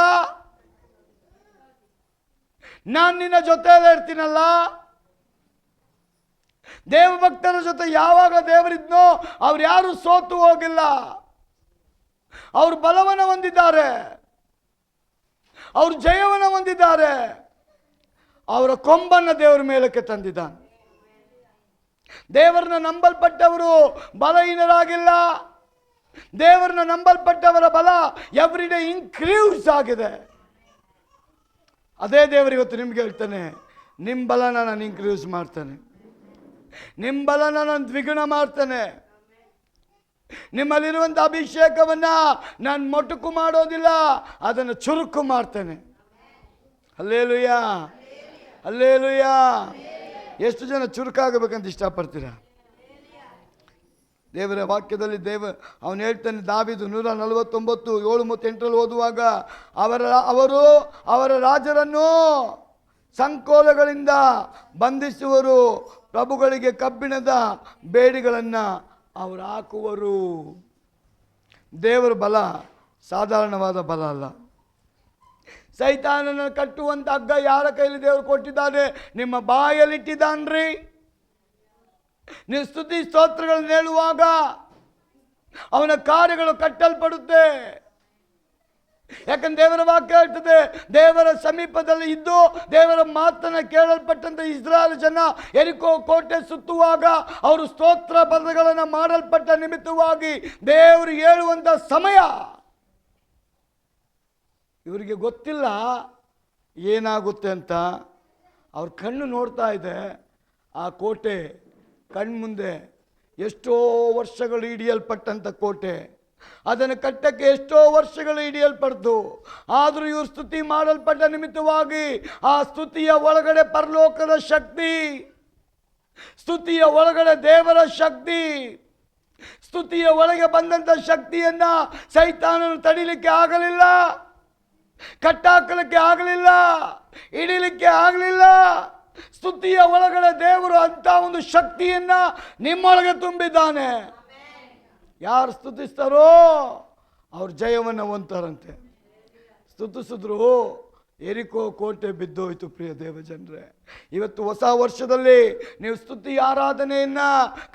Speaker 1: ನಾನು ನಿನ್ನ ಜೊತೆಯಲ್ಲೇ ಇರ್ತೀನಲ್ಲ. ದೇವಭಕ್ತರ ಜೊತೆ ಯಾವಾಗ ದೇವರಿದ್ನೋ ಅವ್ರು ಯಾರು ಸೋತು ಹೋಗಿಲ್ಲ. ಅವರು ಬಲವನ್ನು ಹೊಂದಿದ್ದಾರೆ, ಅವರು ಜಯವನ್ನು ಹೊಂದಿದ್ದಾರೆ, ಅವರ ಕೊಂಬನ್ನು ದೇವರ ಮೇಲಕ್ಕೆ ತಂದಿದ್ದಾನೆ. ದೇವರನ್ನ ನಂಬಲ್ಪಟ್ಟವರು ಬಲಹೀನರಾಗಿಲ್ಲ. ದೇವರನ್ನ ನಂಬಲ್ಪಟ್ಟವರ ಬಲ ಎವ್ರಿ ಡೇ ಇನ್ಕ್ರೀಸ್ ಆಗಿದೆ. ಅದೇ ದೇವರು ಇವತ್ತು ನಿಮ್ಗೆ ಹೇಳ್ತಾನೆ, ನಿಮ್ಮ ಬಲನ ನಾನು ಇನ್ಕ್ರೀಸ್ ಮಾಡ್ತಾನೆ, ನಿಮ್ಮ ಬಲನ ನಾನು ದ್ವಿಗುಣ ಮಾಡ್ತಾನೆ, ನಿಮ್ಮಲ್ಲಿರುವಂಥ ಅಭಿಷೇಕವನ್ನು ನಾನು ಮೊಟಕು ಮಾಡೋದಿಲ್ಲ, ಅದನ್ನು ಚುರುಕು ಮಾಡ್ತೇನೆ. Hallelujah, hallelujah. ಎಷ್ಟು ಜನ ಚುರುಕಾಗಬೇಕಂತ ಇಷ್ಟಪಡ್ತೀರಾ? ದೇವರ ವಾಕ್ಯದಲ್ಲಿ ಅವನು ಹೇಳ್ತಾನೆ, ದಾವೀದು 149 7 ಮತ್ತು 8ರಲ್ಲಿ ಓದುವಾಗ, ಅವರು ಅವರ ರಾಜರನ್ನು ಸಂಕೋಲೆಗಳಿಂದ ಬಂಧಿಸುವರು, ಪ್ರಭುಗಳಿಗೆ ಕಬ್ಬಿಣದ ಬೇಡಿಗಳನ್ನು ಅವರು ಹಾಕುವರು. ದೇವರ ಬಲ ಸಾಧಾರಣವಾದ ಬಲ ಅಲ್ಲ. ಸೈತಾನನ ಕಟ್ಟುವಂಥ ಹಗ್ಗ ಯಾರ ಕೈಲಿ ದೇವರು ಕೊಟ್ಟಿದ್ದಾನೆ? ನಿಮ್ಮ ಬಾಯಲ್ಲಿಟ್ಟಿದ್ದಾನ್ರಿ. ನೀವು ಸ್ತುತಿ ಸ್ತೋತ್ರಗಳನ್ನು ಹೇಳುವಾಗ ಅವನ ಕಾರ್ಯಗಳು ಕಟ್ಟಲ್ಪಡುತ್ತೆ. ಯಾಕಂದ್ರೆ ದೇವರ ವಾಕ್ಯ ಹೇಳ್ತದೆ, ದೇವರ ಸಮೀಪದಲ್ಲಿ ಇದ್ದು ದೇವರ ಮಾತನ್ನು ಕೇಳಲ್ಪಟ್ಟಂತ ಇಸ್ರಾಯೇಲ್ ಜನ ಯೆರಿಕೋ ಕೋಟೆ ಸುತ್ತುವಾಗ ಅವರು ಸ್ತೋತ್ರ ಪದಗಳನ್ನು ಮಾಡಲ್ಪಟ್ಟ ನಿಮಿತ್ತವಾಗಿ ದೇವರು ಹೇಳುವಂಥ ಸಮಯ ಇವರಿಗೆ ಗೊತ್ತಿಲ್ಲ ಏನಾಗುತ್ತೆ ಅಂತ. ಅವ್ರ ಕಣ್ಣು ನೋಡ್ತಾ ಇದೆ, ಆ ಕೋಟೆ ಕಣ್ಮುಂದೆ ಎಷ್ಟೋ ವರ್ಷಗಳು ಹಿಡಿಯಲ್ಪಟ್ಟಂಥ ಕೋಟೆ, ಅದನ್ನು ಕಟ್ಟಕ್ಕೆ ಎಷ್ಟೋ ವರ್ಷಗಳು ಹಿಡಿಯಲ್ಪಡ್ತು. ಆದರೂ ಇವರು ಸ್ತುತಿ ಮಾಡಲ್ಪಟ್ಟ ನಿಮಿತ್ತವಾಗಿ ಆ ಸ್ತುತಿಯ ಒಳಗಡೆ ಪರಲೋಕದ ಶಕ್ತಿ, ಸ್ತುತಿಯ ಒಳಗಡೆ ದೇವರ ಶಕ್ತಿ, ಸ್ತುತಿಯ ಒಳಗೆ ಬಂದಂಥ ಶಕ್ತಿಯನ್ನ ಸೈತಾನನು ತಡಿಲಿಕ್ಕೆ ಆಗಲಿಲ್ಲ, ಕಟ್ಟಾಕಲಿಕ್ಕೆ ಆಗಲಿಲ್ಲ, ಹಿಡಿಲಿಕ್ಕೆ ಆಗಲಿಲ್ಲ. ಸ್ತುತಿಯ ಒಳಗಡೆ ದೇವರು ಅಂತ ಒಂದು ಶಕ್ತಿಯನ್ನ ನಿಮ್ಮೊಳಗೆ ತುಂಬಿದ್ದಾನೆ. ಯಾರು ಸ್ತುತಿಸ್ತಾರೋ ಅವ್ರು ಜಯವನ್ನು ಹೊಂತಾರಂತೆ. ಸ್ತುತಿಸಿದ್ರು, ಯೆರಿಕೋ ಕೋಟೆ ಬಿದ್ದೋಯ್ತು. ಪ್ರಿಯ ದೇವಜನರೇ, ಇವತ್ತು ಹೊಸ ವರ್ಷದಲ್ಲಿ ನೀವು ಸ್ತುತಿ ಆರಾಧನೆಯನ್ನ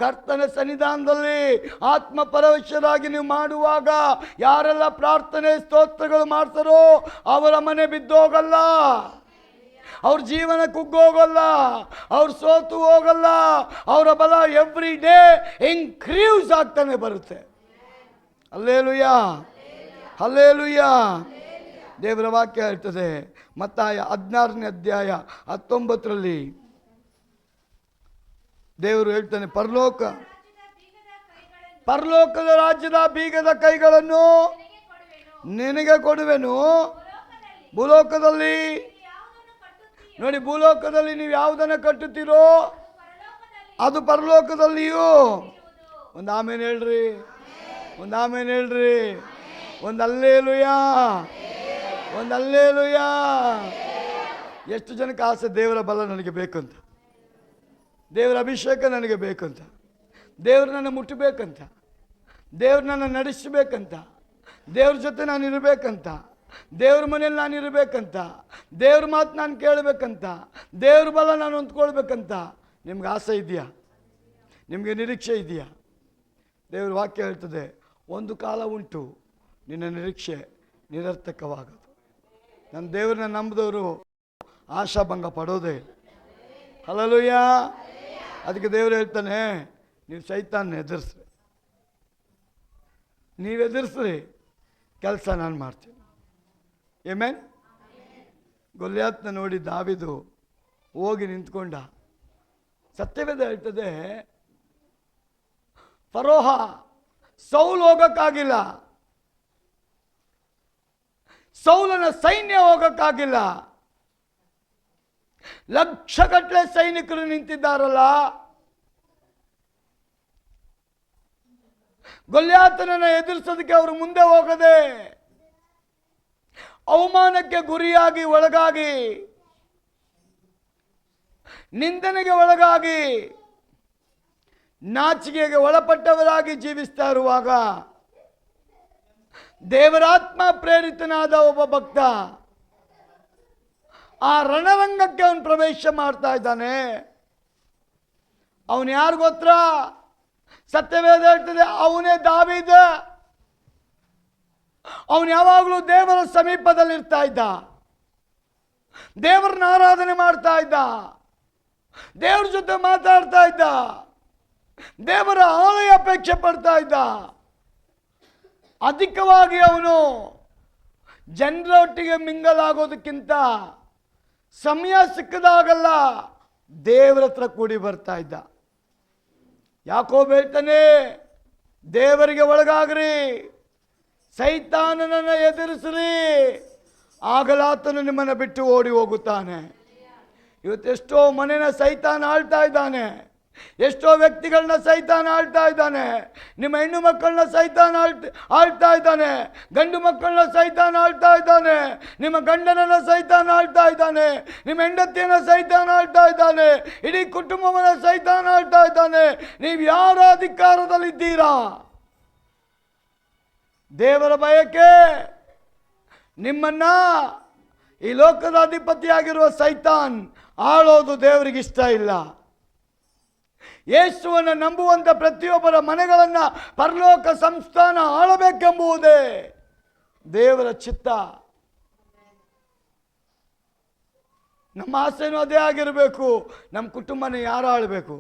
Speaker 1: ಕರ್ತನ ಸನ್ನಿಧಾನದಲ್ಲಿ ಆತ್ಮ ಪರವಶರಾಗಿ ನೀವು ಮಾಡುವಾಗ ಯಾರೆಲ್ಲ ಪ್ರಾರ್ಥನೆ ಸ್ತೋತ್ರಗಳು ಮಾಡ್ತಾರೋ ಅವರ ಮನೆ ಬಿದ್ದೋಗಲ್ಲ, ಅವ್ರ ಜೀವನ ಕುಗ್ಗೋಗಲ್ಲ, ಅವ್ರು ಸೋತು ಹೋಗಲ್ಲ, ಅವರ ಬಲ ಎವ್ರಿ ಡೇ ಇನ್ಕ್ರೀಸ್ ಆಗ್ತಾನೆ ಬರುತ್ತೆ. Hallelujah, hallelujah. ದೇವರ ವಾಕ್ಯ ಹೇಳ್ತದೆ, ಮತ್ತಾಯ 16ನೇ ಅಧ್ಯಾಯ 19ರಲ್ಲಿ ದೇವರು ಹೇಳ್ತಾನೆ, ಪರಲೋಕದ ರಾಜ್ಯದ ಬೀಗದ ಕೈಗಳನ್ನು ನಿನಗೆ ಕೊಡುವೆನು. ಭೂಲೋಕದಲ್ಲಿ ನೋಡಿ, ಭೂಲೋಕದಲ್ಲಿ ನೀವು ಯಾವುದನ್ನು ಕಟ್ಟುತ್ತೀರೋ ಅದು ಪರಲೋಕದಲ್ಲಿಯೂ. ಒಂದು ಆಮೇಲೆ ಹೇಳ್ರಿ, ಒಂದು ಆಮೇಲೆ ಹೇಳ್ರಿ, ಒಂದು ಹಲ್ಲೆಲೂಯಾ, ಒಂದು ಹಲ್ಲೆಲೂಯಾ. ಎಷ್ಟು ಜನಕ್ಕೆ ಆಸೆ ದೇವರ ಬಲ ನನಗೆ ಬೇಕಂತ, ದೇವರ ಅಭಿಷೇಕ ನನಗೆ ಬೇಕಂತ, ದೇವರು ನನ್ನ ಮುಟ್ಟಬೇಕಂತ, ದೇವ್ರು ನನ್ನ ನಡೆಸಬೇಕಂತ, ದೇವ್ರ ಜೊತೆ ನಾನು ಇರಬೇಕಂತ, ದೇವ್ರ ಮನೇಲಿ ನಾನು ಇರಬೇಕಂತ, ದೇವ್ರ ಮಾತು ನಾನು ಕೇಳಬೇಕಂತ, ದೇವ್ರ ಬಲ ನಾನು ಹೊಂದ್ಕೊಳ್ಬೇಕಂತ ನಿಮ್ಗೆ ಆಸೆ ಇದೆಯಾ? ನಿಮಗೆ ನಿರೀಕ್ಷೆ ಇದೆಯಾ? ದೇವ್ರ ವಾಕ್ಯ ಹೇಳ್ತದೆ, ಒಂದು ಕಾಲ ಉಂಟು ನಿನ್ನ ನಿರೀಕ್ಷೆ ನಿರರ್ಥಕವಾಗೋದು. ನನ್ನ ದೇವ್ರನ್ನ ನಂಬಿದವರು ಆಶಾಭಂಗ ಪಡೋದೇ. ಹಲ್ಲೆಲೂಯಾ. ಅದಕ್ಕೆ ದೇವರು ಹೇಳ್ತಾನೆ, ನೀವು ಸೈತಾನ ಎದುರಿಸ್ರಿ, ನೀವು ಎದುರಿಸ್ರಿ, ಕೆಲಸ ನಾನು ಮಾಡ್ತೀನಿ. ಆಮೆನ್. ಗೊಲ್ಯಾತನ ನೋಡಿ ದಾವೀದು ಹೋಗಿ ನಿಂತ್ಕೊಂಡ. ಸತ್ಯವೇದ ಹೇಳ್ತದೆ, ಫರೋಹ ಸೌಲ್ ಹೋಗಕ್ಕಾಗಿಲ್ಲ, ಸೌಲನ ಸೈನ್ಯ ಹೋಗಕ್ಕಾಗಿಲ್ಲ. ಲಕ್ಷಗಟ್ಟಲೆ ಸೈನಿಕರು ನಿಂತಿದ್ದಾರಲ್ಲ, ಗೊಲ್ಯಾತನನ್ನು ಎದುರಿಸೋದಕ್ಕೆ ಅವರು ಮುಂದೆ ಹೋಗದೆ ಅವಮಾನಕ್ಕೆ ಗುರಿಯಾಗಿ ಒಳಗಾಗಿ, ನಿಂದನೆಗೆ ಒಳಗಾಗಿ, ನಾಚಿಕೆಗೆ ಒಳಪಟ್ಟವರಾಗಿ ಜೀವಿಸ್ತಾ ಇರುವಾಗ ದೇವರಾತ್ಮ ಪ್ರೇರಿತನಾದ ಒಬ್ಬ ಭಕ್ತ ಆ ರಣರಂಗಕ್ಕೆ ಅವನು ಪ್ರವೇಶ ಮಾಡ್ತಾ ಇದ್ದಾನೆ. ಅವನು ಯಾರು ಗೊತ್ತಾ? ಸತ್ಯವೇದ ಹೇಳ್ತದೆ, ಅವನೇ ದಾವೀದ. ಅವನು ಯಾವಾಗಲೂ ದೇವರ ಸಮೀಪದಲ್ಲಿ ಇರ್ತಾ ಇದ್ದ, ದೇವರನ್ನ ಆರಾಧನೆ ಮಾಡ್ತಾ ಇದ್ದ, ದೇವ್ರ ಜೊತೆ ಮಾತಾಡ್ತಾ ಇದ್ದ, ದೇವರ ಆಲಯ ಅಪೇಕ್ಷೆ ಪಡ್ತಾ ಇದ್ದ. ಅಧಿಕವಾಗಿ ಅವನು ಜನರೊಟ್ಟಿಗೆ ಮಿಂಗಲ್ ಆಗೋದಕ್ಕಿಂತ ಸಮಯ ಸಿಕ್ಕದಾಗಲ್ಲ ದೇವರ ಹತ್ರ ಕೂಡಿ ಬರ್ತಾ ಇದ್ದ. ಯಾಕೋಬ ಹೇಳ್ತಾನೆ, ದೇವರಿಗೆ ಒಳಗಾಗ್ರಿ, ಸೈತಾನನನ್ನು ಎದುರಿಸ್ರಿ, ಆಗಲಾತನು ನಿಮ್ಮನ್ನು ಬಿಟ್ಟು ಓಡಿ ಹೋಗುತ್ತಾನೆ. ಇವತ್ತೆಷ್ಟೋ ಮನೆಯ ಸೈತಾನ ಆಳ್ತಾ ಇದ್ದಾನೆ, ಎಷ್ಟೋ ವ್ಯಕ್ತಿಗಳನ್ನ ಸೈತಾನ ಆಳ್ತಾ ಇದ್ದಾನೆ. ನಿಮ್ಮ ಹೆಣ್ಣು ಮಕ್ಕಳನ್ನ ಸೈತಾನ ಆಳ್ತಾ ಇದ್ದಾನೆ. ಗಂಡು ಮಕ್ಕಳನ್ನ ಸೈತಾನ ಆಳ್ತಾ ಇದ್ದಾನೆ. ನಿಮ್ಮ ಗಂಡನನ್ನ ಸೈತಾನ ಆಳ್ತಾ ಇದ್ದಾನೆ. ನಿಮ್ಮ ಹೆಂಡತಿಯನ್ನ ಸೈತಾನ ಆಳ್ತಾ ಇದ್ದಾನೆ. ಇಡೀ ಕುಟುಂಬವನ್ನ ಸೈತಾನ ಆಳ್ತಾ ಇದ್ದಾನೆ. ನೀವು ಯಾರ ಅಧಿಕಾರದಲ್ಲಿದ್ದೀರಾ? ದೇವರ ಭಯಕ್ಕೆ ನಿಮ್ಮನ್ನ ಈ ಲೋಕದ ಅಧಿಪತಿಯಾಗಿರುವ ಸೈತಾನ್ ಆಳೋದು ದೇವರಿಗೆ ಇಷ್ಟ ಇಲ್ಲ. ಯೇಸುವನ್ನು ನಂಬುವಂಥ ಪ್ರತಿಯೊಬ್ಬರ ಮನೆಗಳನ್ನು ಪರಲೋಕ ಸಂಸ್ಥಾನ ಆಳಬೇಕೆಂಬುದೇ ದೇವರ ಚಿತ್ತ. ನಮ್ಮ ಆಸೆನೂ ಅದೇ ಆಗಿರಬೇಕು. ನಮ್ಮ ಕುಟುಂಬನ ಯಾರು ಆಳಬೇಕು?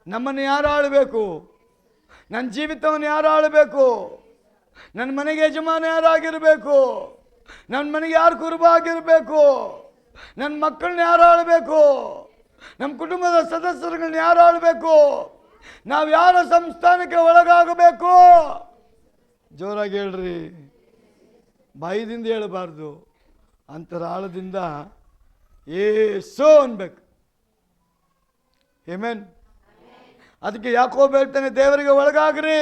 Speaker 1: ನಮ್ಮನ್ನು ಯಾರು ಆಳಬೇಕು? ನನ್ನ ಜೀವಿತವನ್ನು ಯಾರು ಆಳಬೇಕು? ನನ್ನ ಮನೆಗೆ ಯಜಮಾನ ಯಾರಾಗಿರಬೇಕು? ನನ್ನ ಮನೆಗೆ ಯಾರು ಕುರುಬಾಗಿರಬೇಕು? ನನ್ನ ಮಕ್ಕಳನ್ನ ಯಾರು ಆಳಬೇಕು? ನಮ್ಮ ಕುಟುಂಬದ ಸದಸ್ಯರುಗಳನ್ನ ಯಾರು ಆಳಬೇಕು? ನಾವು ಯಾರ ಸಂಸ್ಥಾನಕ್ಕೆ ಒಳಗಾಗಬೇಕು? ಜೋರಾಗಿ ಹೇಳ್ರಿ, ಬಾಯಿದಿಂದ ಹೇಳಬಾರ್ದು, ಅಂತರಾಳದಿಂದ ಏಸೋ ಅನ್ಬೇಕು. ಆಮೆನ್. ಅದಕ್ಕೆ ಯಾಕೋಬ ಹೇಳ್ತಾನೆ, ದೇವರಿಗೆ ಒಳಗಾಗ್ರಿ,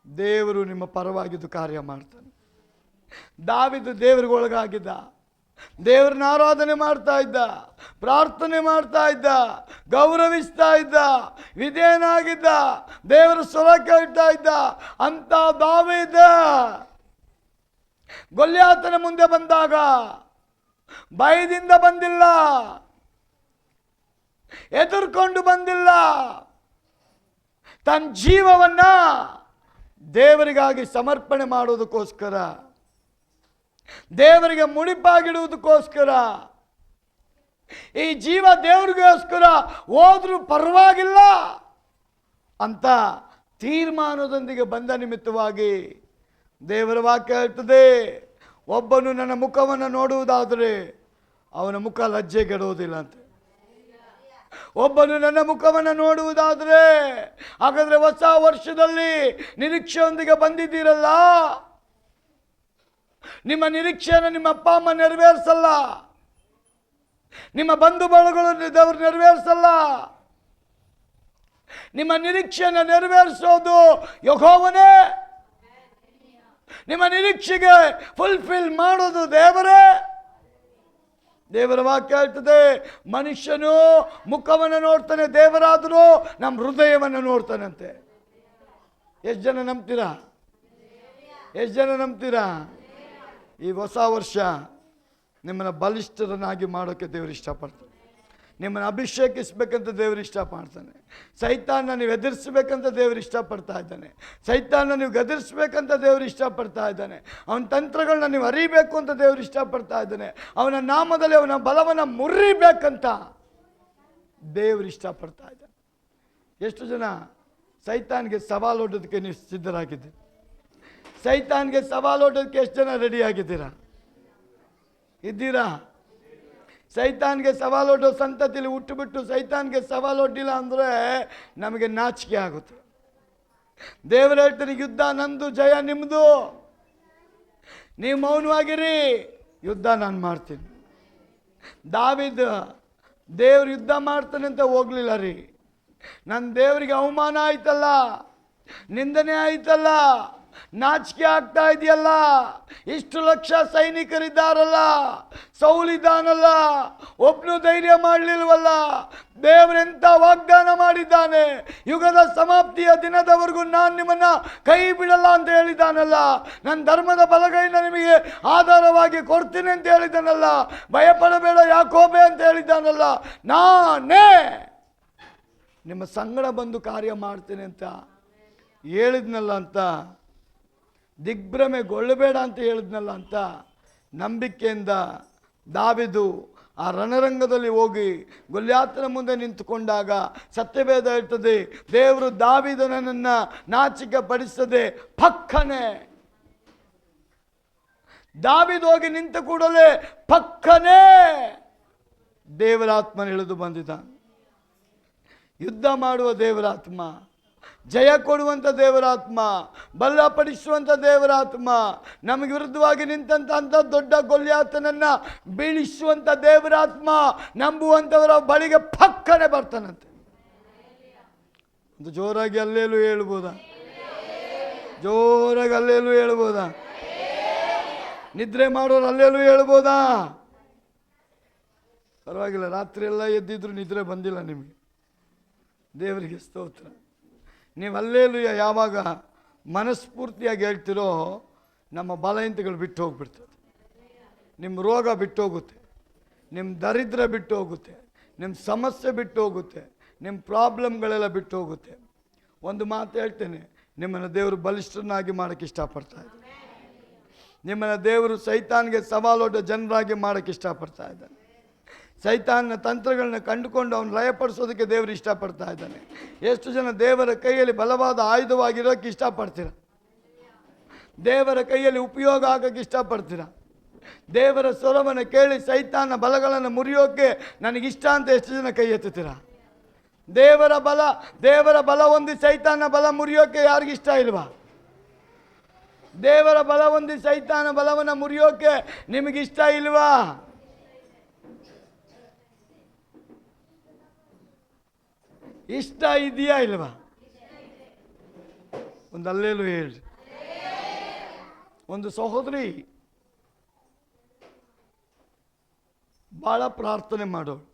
Speaker 1: ದೇವರು ನಿಮ್ಮ ಪರವಾಗಿದ್ದು ಕಾರ್ಯ ಮಾಡ್ತಾನೆ. ದಾವೀದ ದೇವರಿಗೆ ಒಳಗಾಗಿದ್ದ, ದೇವರನ್ನ ಆರಾಧನೆ ಮಾಡ್ತಾ ಇದ್ದ, ಪ್ರಾರ್ಥನೆ ಮಾಡ್ತಾ ಇದ್ದ, ಗೌರವಿಸ್ತಾ ಇದ್ದ, ವಿಧೇಯನಾಗಿದ್ದ, ದೇವರ ಸ್ವರ ಕೇಳ್ತಾ ಇದ್ದ. ಅಂತ ದಾವೀದ ಗೊಲ್ಯಾತನ ಮುಂದೆ ಬಂದಾಗ ಭಯದಿಂದ ಬಂದಿಲ್ಲ, ಎದುರ್ಕೊಂಡು ಬಂದಿಲ್ಲ. ತನ್ನ ಜೀವವನ್ನ ದೇವರಿಗಾಗಿ ಸಮರ್ಪಣೆ ಮಾಡೋದಕ್ಕೋಸ್ಕರ, ದೇವರಿಗೆ ಮುಡಿಪಾಗಿಡುವುದಕ್ಕೋಸ್ಕರ, ಈ ಜೀವ ದೇವರಿಗೋಸ್ಕರ ಹೋದ್ರೂ ಪರವಾಗಿಲ್ಲ ಅಂತ ತೀರ್ಮಾನದೊಂದಿಗೆ ಬಂದ ನಿಮಿತ್ತವಾಗಿ ದೇವರ ವಾಕ್ಯ ಹೇಳ್ತದೆ, ಒಬ್ಬನು ನನ್ನ ಮುಖವನ್ನು ನೋಡುವುದಾದರೆ ಅವನ ಮುಖ ಲಜ್ಜೆಗೆಡುವುದಿಲ್ಲ ಅಂತ. ಒಬ್ಬನು ನನ್ನ ಮುಖವನ್ನು ನೋಡುವುದಾದರೆ, ಹಾಗಾದ್ರೆ ಹೊಸ ವರ್ಷದಲ್ಲಿ ನಿರೀಕ್ಷೆಯೊಂದಿಗೆ ಬಂದಿದ್ದೀರಲ್ಲ, ನಿಮ್ಮ ನಿರೀಕ್ಷೆಯನ್ನು ನಿಮ್ಮ ಅಪ್ಪ ಅಮ್ಮ ನೆರವೇರಿಸಲ್ಲ, ನಿಮ್ಮ ಬಂಧು ಬಳಗಗಳು ದೇವರು ನೆರವೇರಿಸಲ್ಲ. ನಿಮ್ಮ ನಿರೀಕ್ಷೆಯನ್ನು ನೆರವೇರಿಸೋದು ಯೆಹೋವನೇ. ನಿಮ್ಮ ನಿರೀಕ್ಷೆಗೆ ಫುಲ್ಫಿಲ್ ಮಾಡೋದು ದೇವರೇ. ದೇವರ ವಾಕ್ಯ ಹೇಳ್ತದೆ, ಮನುಷ್ಯನು ಮುಖವನ್ನು ನೋಡ್ತಾನೆ, ದೇವರಾದರೂ ನಮ್ಮ ಹೃದಯವನ್ನು ನೋಡ್ತಾನಂತೆ. ಎಷ್ಟು ಜನ ನಂಬ್ತೀರಾ? ಎಷ್ಟು ಜನ ನಂಬ್ತೀರಾ? ಈ ಹೊಸ ವರ್ಷ ನಿಮ್ಮನ್ನು ಬಲಿಷ್ಠರನ್ನಾಗಿ ಮಾಡೋಕ್ಕೆ ದೇವರು ಇಷ್ಟಪಡ್ತಾನೆ. ನಿಮ್ಮನ್ನು ಅಭಿಷೇಕಿಸ್ಬೇಕಂತ ದೇವರು ಇಷ್ಟಪಡ್ತಾನೆ. ಸೈತಾನ ನೀವು ಎದುರಿಸ್ಬೇಕಂತ ದೇವರು ಇಷ್ಟಪಡ್ತಾ ಇದ್ದಾನೆ. ಸೈತಾನ ನೀವು ಗದರಿಸ್ಬೇಕಂತ ದೇವರು ಇಷ್ಟಪಡ್ತಾ ಇದ್ದಾನೆ. ಅವನ ತಂತ್ರಗಳನ್ನ ನೀವು ಅರಿಬೇಕು ಅಂತ ದೇವರು ಇಷ್ಟಪಡ್ತಾ ಇದ್ದಾನೆ. ಅವನ ನಾಮದಲ್ಲಿ ಅವನ ಬಲವನ್ನು ಮುರಿಬೇಕಂತ ದೇವರು ಇಷ್ಟಪಡ್ತಾ ಇದ್ದಾನೆ. ಎಷ್ಟು ಜನ ಸೈತಾನ್ಗೆ ಸವಾಲೊಡ್ಡೋದಕ್ಕೆ ನೀವು ಸಿದ್ಧರಾಗಿದ್ದೀರಿ? ಸೈತಾನ್ಗೆ ಸವಾಲೊಡ್ಡೋದಕ್ಕೆ ಎಷ್ಟು ಜನ ರೆಡಿ ಆಗಿದ್ದೀರಾ? ಇದ್ದೀರಾ? ಸೈತಾನ್ಗೆ ಸವಾಲೊಡ್ಡೋ ಸಂತತಿಲಿ ಹುಟ್ಟುಬಿಟ್ಟು ಸೈತಾನ್ಗೆ ಸವಾಲೊಡ್ಡಿಲ್ಲ ಅಂದರೆ ನಮಗೆ ನಾಚಿಕೆ ಆಗುತ್ತೆ. ದೇವರು ಹೇಳ್ತಾನೆ, ಯುದ್ಧ ನಂದು, ಜಯ ನಿಮ್ಮದು. ನೀವು ಮೌನವಾಗಿರಿ, ಯುದ್ಧ ನಾನು ಮಾಡ್ತೀನಿ. ದಾವೀದ ದೇವ್ರು ಯುದ್ಧ ಮಾಡ್ತಾನೆ ಅಂತ ಹೋಗ್ಲಿಲ್ಲ ರೀ. ನನ್ನ ದೇವರಿಗೆ ಅವಮಾನ ಆಯ್ತಲ್ಲ, ನಿಂದನೆ ಆಯ್ತಲ್ಲ, ನಾಚಿಕೆ ಆಗ್ತಾ ಇದೆಯಲ್ಲ, ಇಷ್ಟು ಲಕ್ಷ ಸೈನಿಕರಿದ್ದಾರಲ್ಲ, ಸೌಲಿದ್ದಾನಲ್ಲ, ಒಬ್ಬನು ಧೈರ್ಯ ಮಾಡಲಿಲ್ವಲ್ಲ, ದೇವರೆಂತ ವಾಗ್ದಾನ ಮಾಡಿದ್ದಾನೆ, ಯುಗದ ಸಮಾಪ್ತಿಯ ದಿನದವರೆಗೂ ನಾನು ನಿಮ್ಮನ್ನ ಕೈ ಬಿಡಲ್ಲ ಅಂತ ಹೇಳಿದ್ದಾನಲ್ಲ, ನನ್ನ ಧರ್ಮದ ಬಲಗೈನ ನಿಮಗೆ ಆಧಾರವಾಗಿ ಕೊಡ್ತೀನಿ ಅಂತ ಹೇಳಿದ್ದಾನಲ್ಲ, ಭಯಪಡಬೇಡ ಯಾಕೋಬೆ ಅಂತ ಹೇಳಿದ್ದಾನಲ್ಲ, ನಾನೇ ನಿಮ್ಮ ಸಂಗಡ ಬಂದು ಕಾರ್ಯ ಮಾಡ್ತೇನೆ ಅಂತ ಹೇಳಿದ್ನಲ್ಲ ಅಂತ, ದಿಗ್ಭ್ರಮೆಗೊಳ್ಳಬೇಡ ಅಂತ ಹೇಳಿದ್ನಲ್ಲ ಅಂತ ನಂಬಿಕೆಯಿಂದ ದಾವೀದು ಆ ರಣರಂಗದಲ್ಲಿ ಹೋಗಿ ಗೊಲ್ಯಾತನ ಮುಂದೆ ನಿಂತುಕೊಂಡಾಗ ಸತ್ಯವೇದ ಹೇಳ್ತದೆ, ದೇವರು ದಾವೀದನನ್ನ ನಾಚಿಕೆ ಪಡಿಸದೆ ಪಕ್ಕನೆ, ದಾವೀದ ಹೋಗಿ ನಿಂತ ಕೂಡಲೇ ಪಕ್ಕನೆ ದೇವರಾತ್ಮನ ಇಳಿದು ಬಂದಿದ್ದಾನೆ. ಯುದ್ಧ ಮಾಡುವ ದೇವರಾತ್ಮ, ಜಯ ಕೊಡುವಂಥ ದೇವರಾತ್ಮ, ಬಲಪಡಿಸುವಂಥ ದೇವರಾತ್ಮ, ನಮಗೆ ವಿರುದ್ಧವಾಗಿ ನಿಂತಂಥ ದೊಡ್ಡ ಗೊಲ್ಯಾತನನ್ನು ಬೀಳಿಸುವಂಥ ದೇವರಾತ್ಮ ನಂಬುವಂಥವರ ಬಳಿಗೆ ಪಕ್ಕನೆ ಬರ್ತಾನಂತೆ. ಒಂದು ಜೋರಾಗಿ ಅಲ್ಲೇಲು ಹೇಳ್ಬೋದಾ? ಜೋರಾಗಿ ಅಲ್ಲೇಲು ಹೇಳ್ಬೋದಾ? ನಿದ್ರೆ ಮಾಡೋರು ಅಲ್ಲೇಲು ಹೇಳ್ಬೋದಾ? ಪರವಾಗಿಲ್ಲ, ರಾತ್ರಿ ಎಲ್ಲ ಎದ್ದಿದ್ರು ನಿದ್ರೆ ಬಂದಿಲ್ಲ ನಿಮಗೆ, ದೇವರಿಗೆ ಸ್ತೋತ್ರ. ನೀವು ಅಲ್ಲೇಲು ಯಾವಾಗ ಮನಸ್ಫೂರ್ತಿಯಾಗಿ ಹೇಳ್ತಿರೋ ನಮ್ಮ ಬಲಹೀನತೆಗಳು ಬಿಟ್ಟು ಹೋಗ್ಬಿಡ್ತದೆ, ನಿಮ್ಮ ರೋಗ ಬಿಟ್ಟು ಹೋಗುತ್ತೆ, ನಿಮ್ಮ ದರಿದ್ರ ಬಿಟ್ಟು ಹೋಗುತ್ತೆ, ನಿಮ್ಮ ಸಮಸ್ಯೆ ಬಿಟ್ಟು ಹೋಗುತ್ತೆ, ನಿಮ್ಮ ಪ್ರಾಬ್ಲಮ್ಗಳೆಲ್ಲ ಬಿಟ್ಟು ಹೋಗುತ್ತೆ. ಒಂದು ಮಾತು ಹೇಳ್ತೇನೆ, ನಿಮ್ಮನ್ನು ದೇವರು ಬಲಿಷ್ಠರನ್ನಾಗಿ ಮಾಡೋಕ್ಕೆ ಇಷ್ಟಪಡ್ತಾ ಇದ್ದಾನೆ. ನಿಮ್ಮನ್ನು ದೇವರು ಸೈತಾನ್ಗೆ ಸವಾಲೊಡ್ಡ ಜನರಾಗಿ ಮಾಡೋಕ್ಕೆ ಇಷ್ಟಪಡ್ತಾ ಇದ್ದಾನೆ. ಸೈತಾನ್ನ ತಂತ್ರಗಳನ್ನ ಕಂಡುಕೊಂಡು ಅವನು ಲಯಪಡಿಸೋದಕ್ಕೆ ದೇವರು ಇಷ್ಟಪಡ್ತಾ ಇದ್ದಾನೆ. ಎಷ್ಟು ಜನ ದೇವರ ಕೈಯಲ್ಲಿ ಬಲವಾದ ಆಯುಧವಾಗಿರೋಕ್ಕೆ ಇಷ್ಟಪಡ್ತೀರ? ದೇವರ ಕೈಯಲ್ಲಿ ಉಪಯೋಗ ಆಗೋಕ್ಕೆ ಇಷ್ಟಪಡ್ತೀರ? ದೇವರ ಸ್ವರವನ್ನು ಕೇಳಿ ಸೈತಾನ ಬಲಗಳನ್ನು ಮುರಿಯೋಕ್ಕೆ ನನಗಿಷ್ಟ ಅಂತ ಎಷ್ಟು ಜನ ಕೈ ಎತ್ತುತ್ತೀರ? ದೇವರ ಬಲ ಹೊಂದಿ ಸೈತಾನ ಬಲ ಮುರಿಯೋಕ್ಕೆ ಯಾರಿಗಿಷ್ಟ ಇಲ್ವಾ? ದೇವರ ಬಲ ಹೊಂದಿ ಸೈತಾನ ಬಲವನ್ನು ಮುರಿಯೋಕ್ಕೆ ನಿಮಗಿಷ್ಟ ಇಲ್ವಾ? ಇಷ್ಟ ಇದೆಯಾ ಇಲ್ವಾ? ಒಂದು ಅಲ್ಲೇಲು ಹೇಳಿ. ಒಂದು ಸಹೋದರಿ ಭಾಳ ಪ್ರಾರ್ಥನೆ ಮಾಡೋಳು.